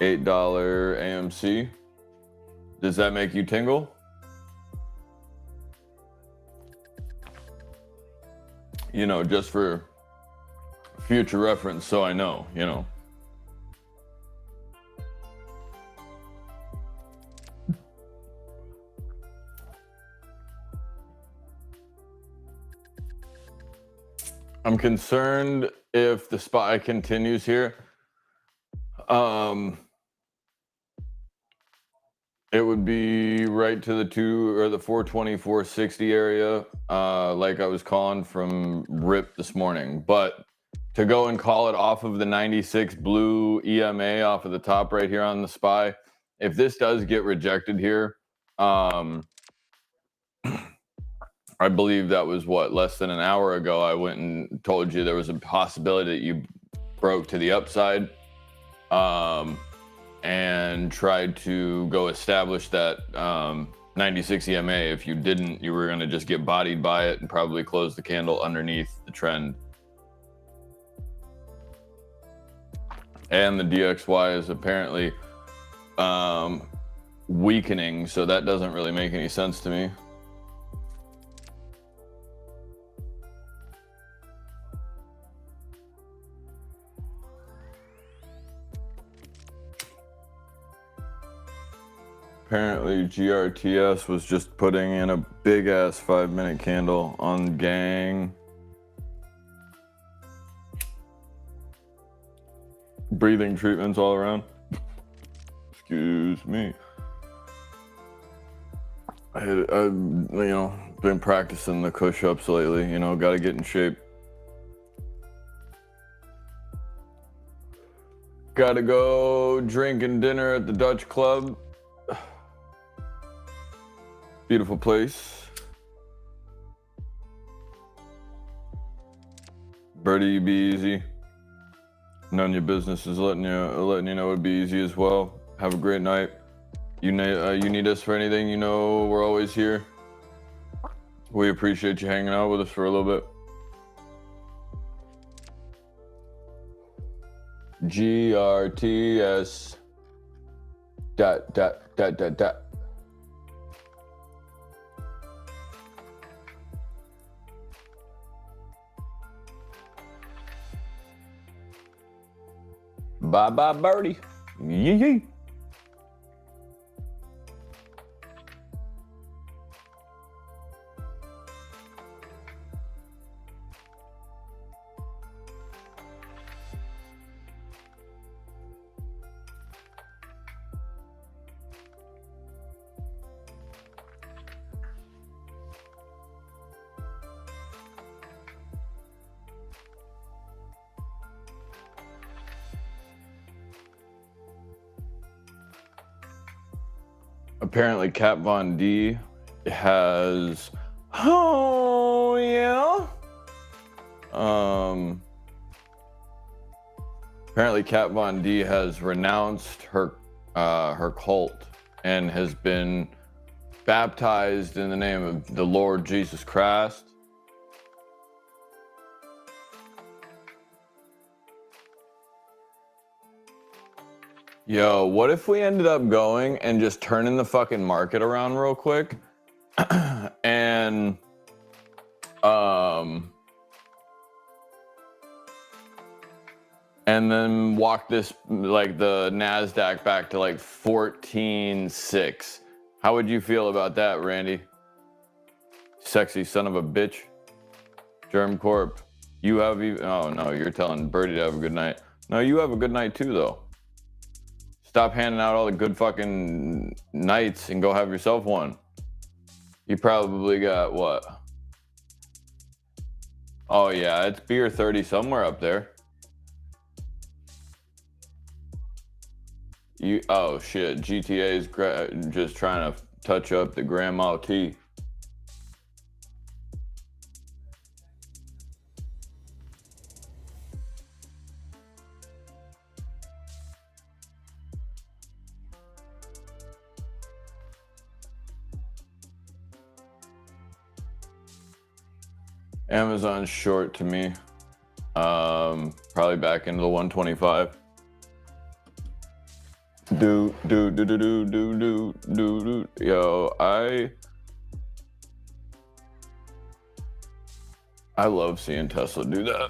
Speaker 1: AMC. Does that make you tingle? You know, just for future reference, so I know, you know. I'm concerned if the SPY continues here. It would be right to the 420, 460 area, like I was calling from RIP this morning. But to go and call it off of the 96 blue EMA off of the top right here on the SPY, if this does get rejected here, I believe that was less than an hour ago. I went and told you there was a possibility that you broke to the upside. And tried to go establish that 96 EMA. If you didn't, you were going to just get bodied by it and probably close the candle underneath the trend. And the DXY is apparently weakening, so that doesn't really make any sense to me. Apparently GRTS was just putting in a big ass 5-minute candle on gang. Breathing treatments all around. Excuse me. I been practicing the push-ups lately, you know, gotta get in shape. Gotta go drinking dinner at the Dutch Club. Beautiful place. Birdie, you be easy. None of your business is letting you know it'd be easy as well. Have a great night. You need us for anything, you know we're always here. We appreciate you hanging out with us for a little bit. GRTS. ... Bye bye birdie. Yee. Apparently Kat Von D has, oh yeah. Apparently Kat Von D has renounced her cult and has been baptized in the name of the Lord Jesus Christ. Yo, what if we ended up going and just turning the fucking market around real quick and then walk this, like, the NASDAQ back to like 14.6. How would you feel about that, Randy? Sexy son of a bitch. Germ Corp. You have even, oh no, you're telling Birdie to have a good night. No, you have a good night too, though. Stop handing out all the good fucking nights and go have yourself one. You probably got what? Oh yeah, it's beer 30 somewhere up there. Oh shit, GTA's just trying to touch up the Grandma T. Amazon's short to me. Probably back into the 125. Yo, I love seeing Tesla do that.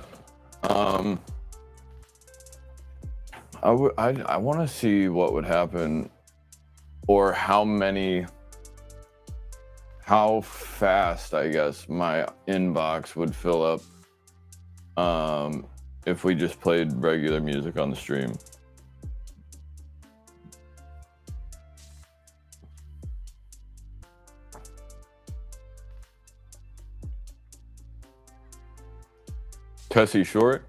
Speaker 1: I want to see what would happen, or how fast, I guess, my inbox would fill up if we just played regular music on the stream. Tessie short?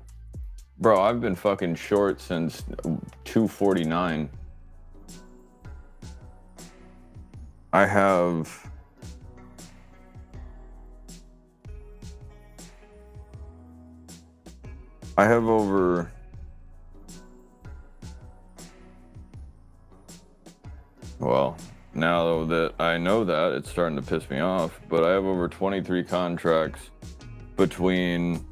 Speaker 1: Bro, I've been fucking short since 249. I have over, well, now that I know that, it's starting to piss me off, but I have over 23 contracts between,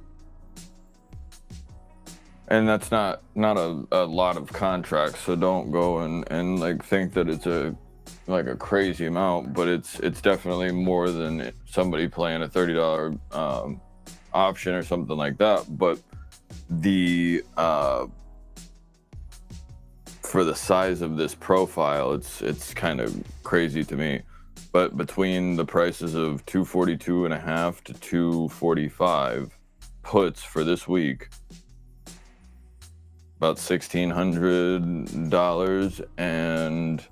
Speaker 1: and that's not a lot of contracts, so don't go and like think that it's a crazy amount, but it's definitely more than somebody playing a $30 option or something like that. But the for the size of this profile, it's kind of crazy to me. But between the prices of 242.5 to 245 puts for this week, about $1,600, and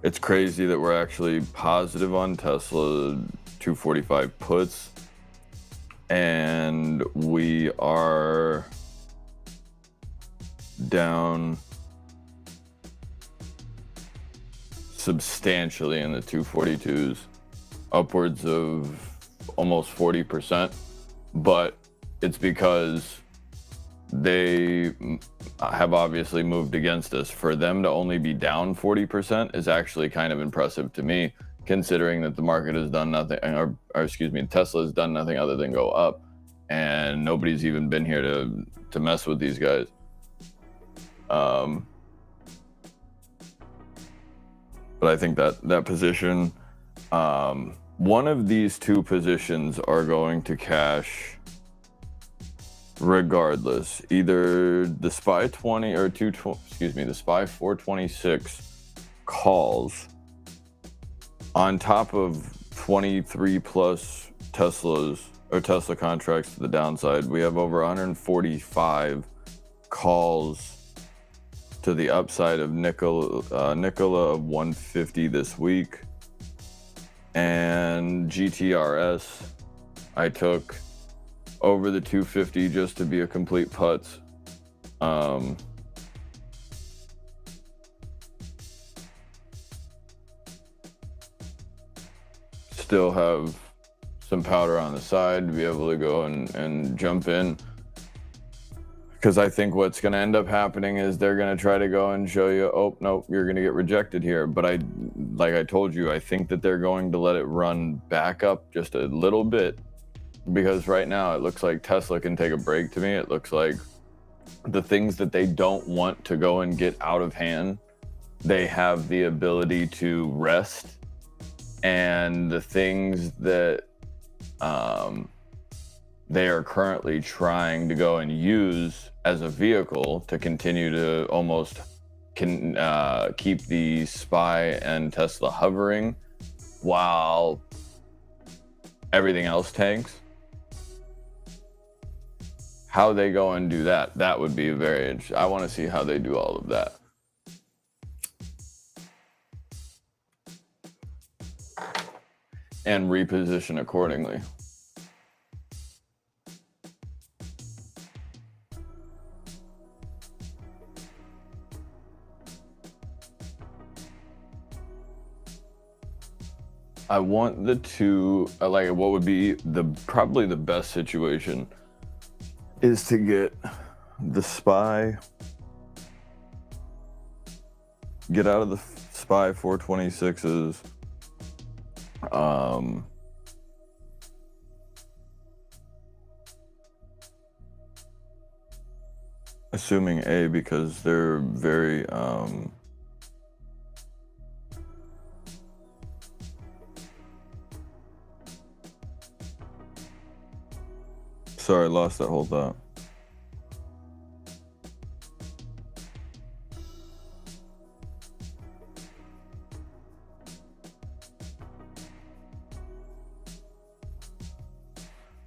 Speaker 1: it's crazy that we're actually positive on Tesla 245 puts, and we are down substantially in the 242s, upwards of almost 40%, but it's because they have obviously moved against us. For them to only be down 40% is actually kind of impressive to me, considering that the market has done nothing, or excuse me, Tesla has done nothing other than go up, and nobody's even been here to mess with these guys. But I think that position, one of these two positions are going to cash regardless. Either the SPY 20 or the SPY 426 calls on top of 23 plus Teslas or Tesla contracts to the downside. We have over 145 calls to the upside of Nikola of 150 this week, and GTRS I took over the 250 just to be a complete putz. Still have some powder on the side to be able to go and jump in, because I think what's going to end up happening is they're going to try to go and show you, oh, no, you're going to get rejected here. But like I told you, I think that they're going to let it run back up just a little bit, because right now it looks like Tesla can take a break to me. It looks like the things that they don't want to go and get out of hand, they have the ability to rest. And the things that they are currently trying to go and use as a vehicle to continue to almost keep the SPY and Tesla hovering while everything else tanks. How they go and do that would be very interesting. I want to see how they do all of that. And reposition accordingly. I want the two, like, what would be probably the best situation is to get the SPY get out of the SPY 426s. Assuming A, because they're very sorry, I lost that whole thought.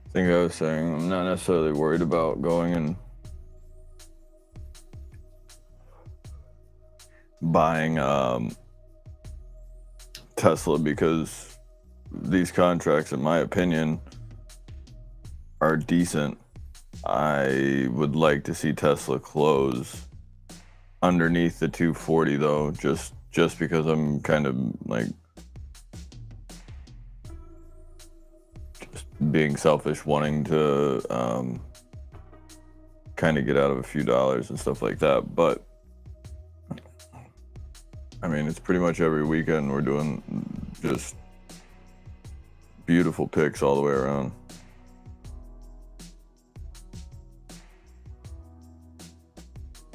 Speaker 1: I think I was saying I'm not necessarily worried about going and buying Tesla, because these contracts, in my opinion, are decent. I would like to see Tesla close underneath the 240 though, just because I'm kind of like just being selfish, wanting to kind of get out of a few dollars and stuff like that. But I mean, it's pretty much every weekend we're doing just beautiful picks all the way around.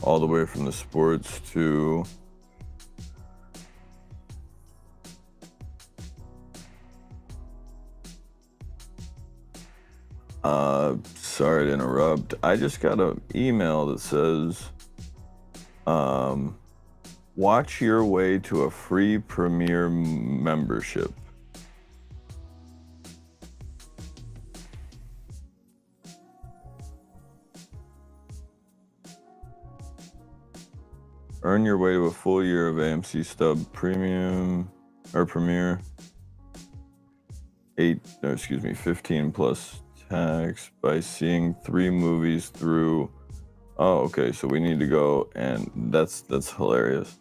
Speaker 1: All the way from the sports to sorry to interrupt. I just got an email that says watch your way to a free Premier membership. Earn your way to a full year of AMC Stub Premium or Premier. 15 plus tax by seeing 3 movies through. Oh, okay. So we need to go, and that's hilarious.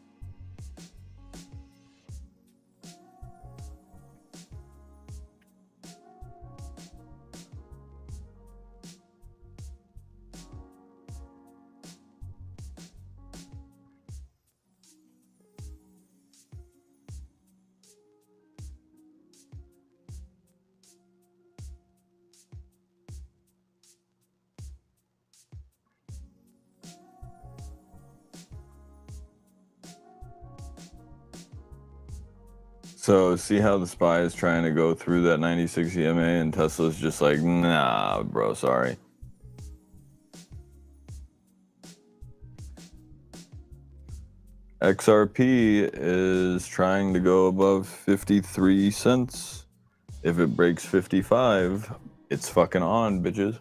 Speaker 1: So see how the SPY is trying to go through that 96 EMA and Tesla's just like, nah, bro, sorry. XRP is trying to go above 53 cents. If it breaks 55, it's fucking on, bitches.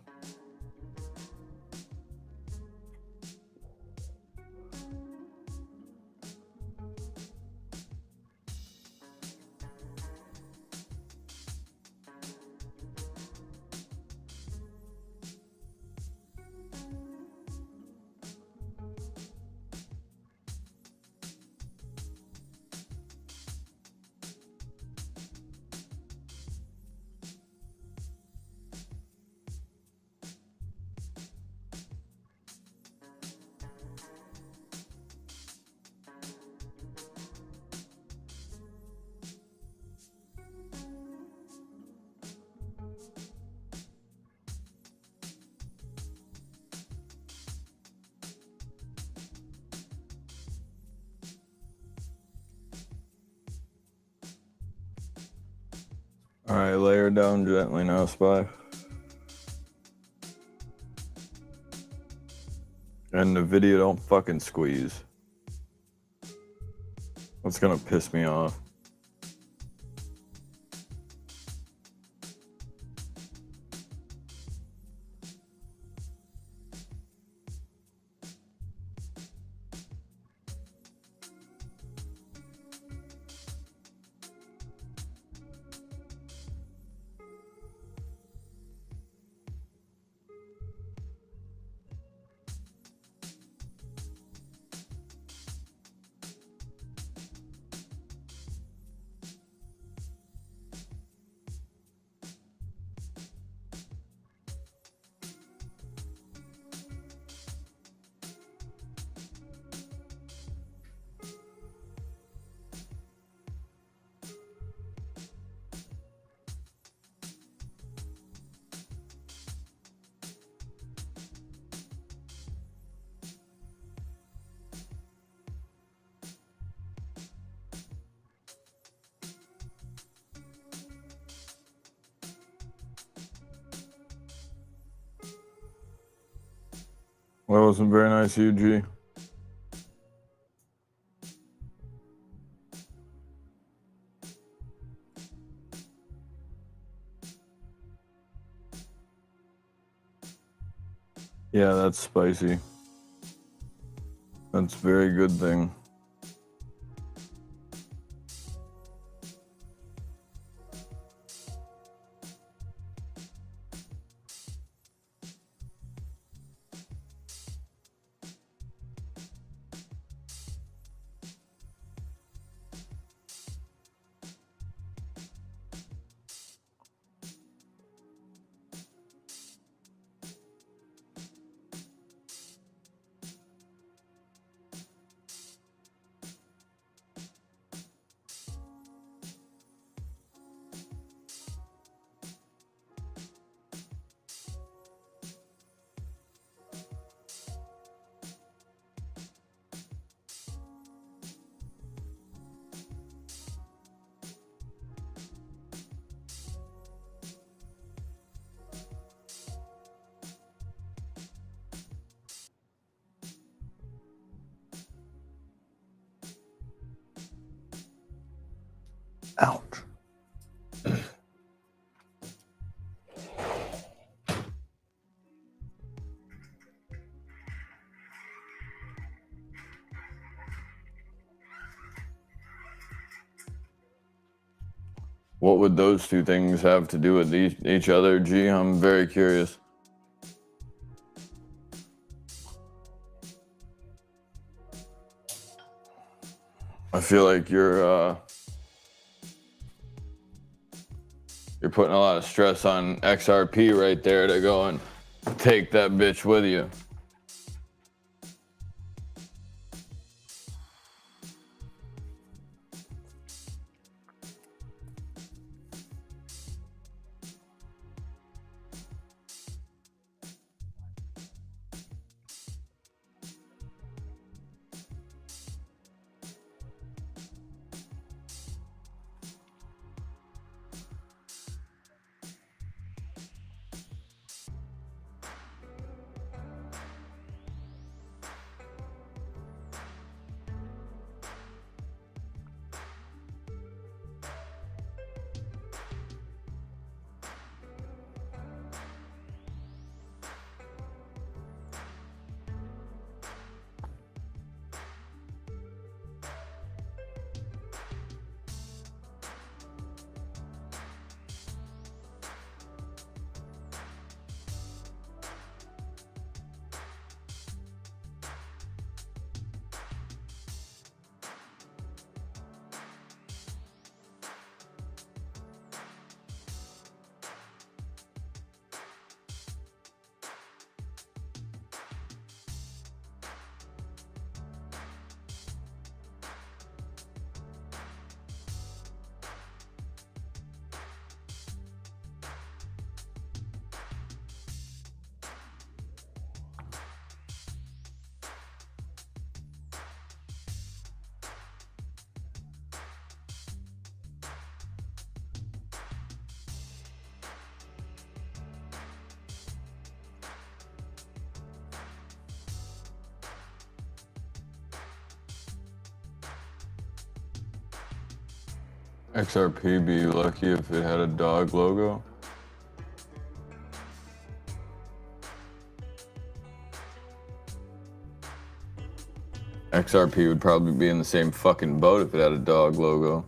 Speaker 1: All right, lay her down gently now, SPY. And the video don't fucking squeeze. That's gonna piss me off. Well, it wasn't very nice of you, G. Yeah, that's spicy. That's a very good thing. Ouch. What would those two things have to do with each other, G? I'm very curious. I feel like you're putting a lot of stress on XRP right there to go and take that bitch with you. XRP be lucky if it had a dog logo. XRP would probably be in the same fucking boat if it had a dog logo.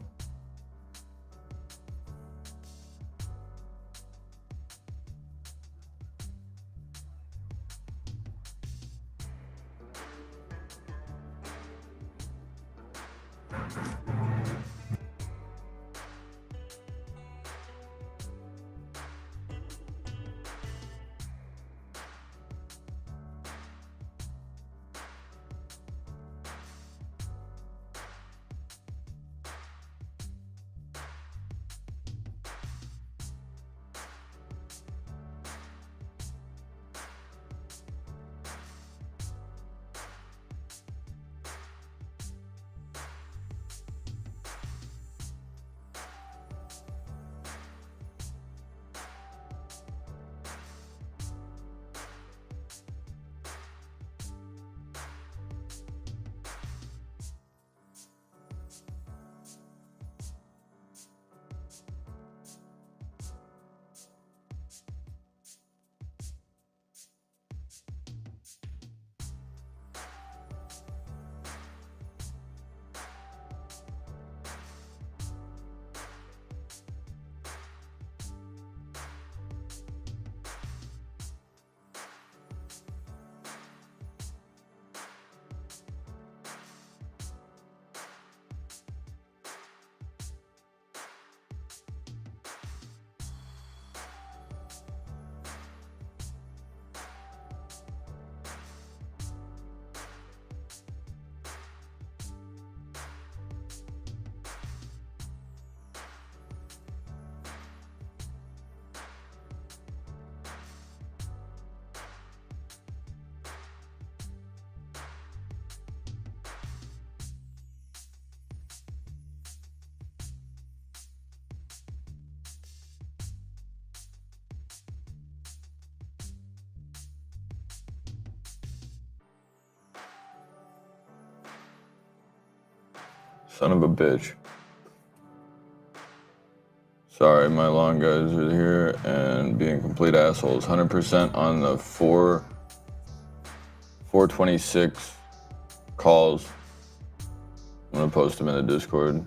Speaker 1: Son of a bitch. Sorry, my long guys are here and being complete assholes. 100% on the 426 calls. I'm gonna post them in the Discord.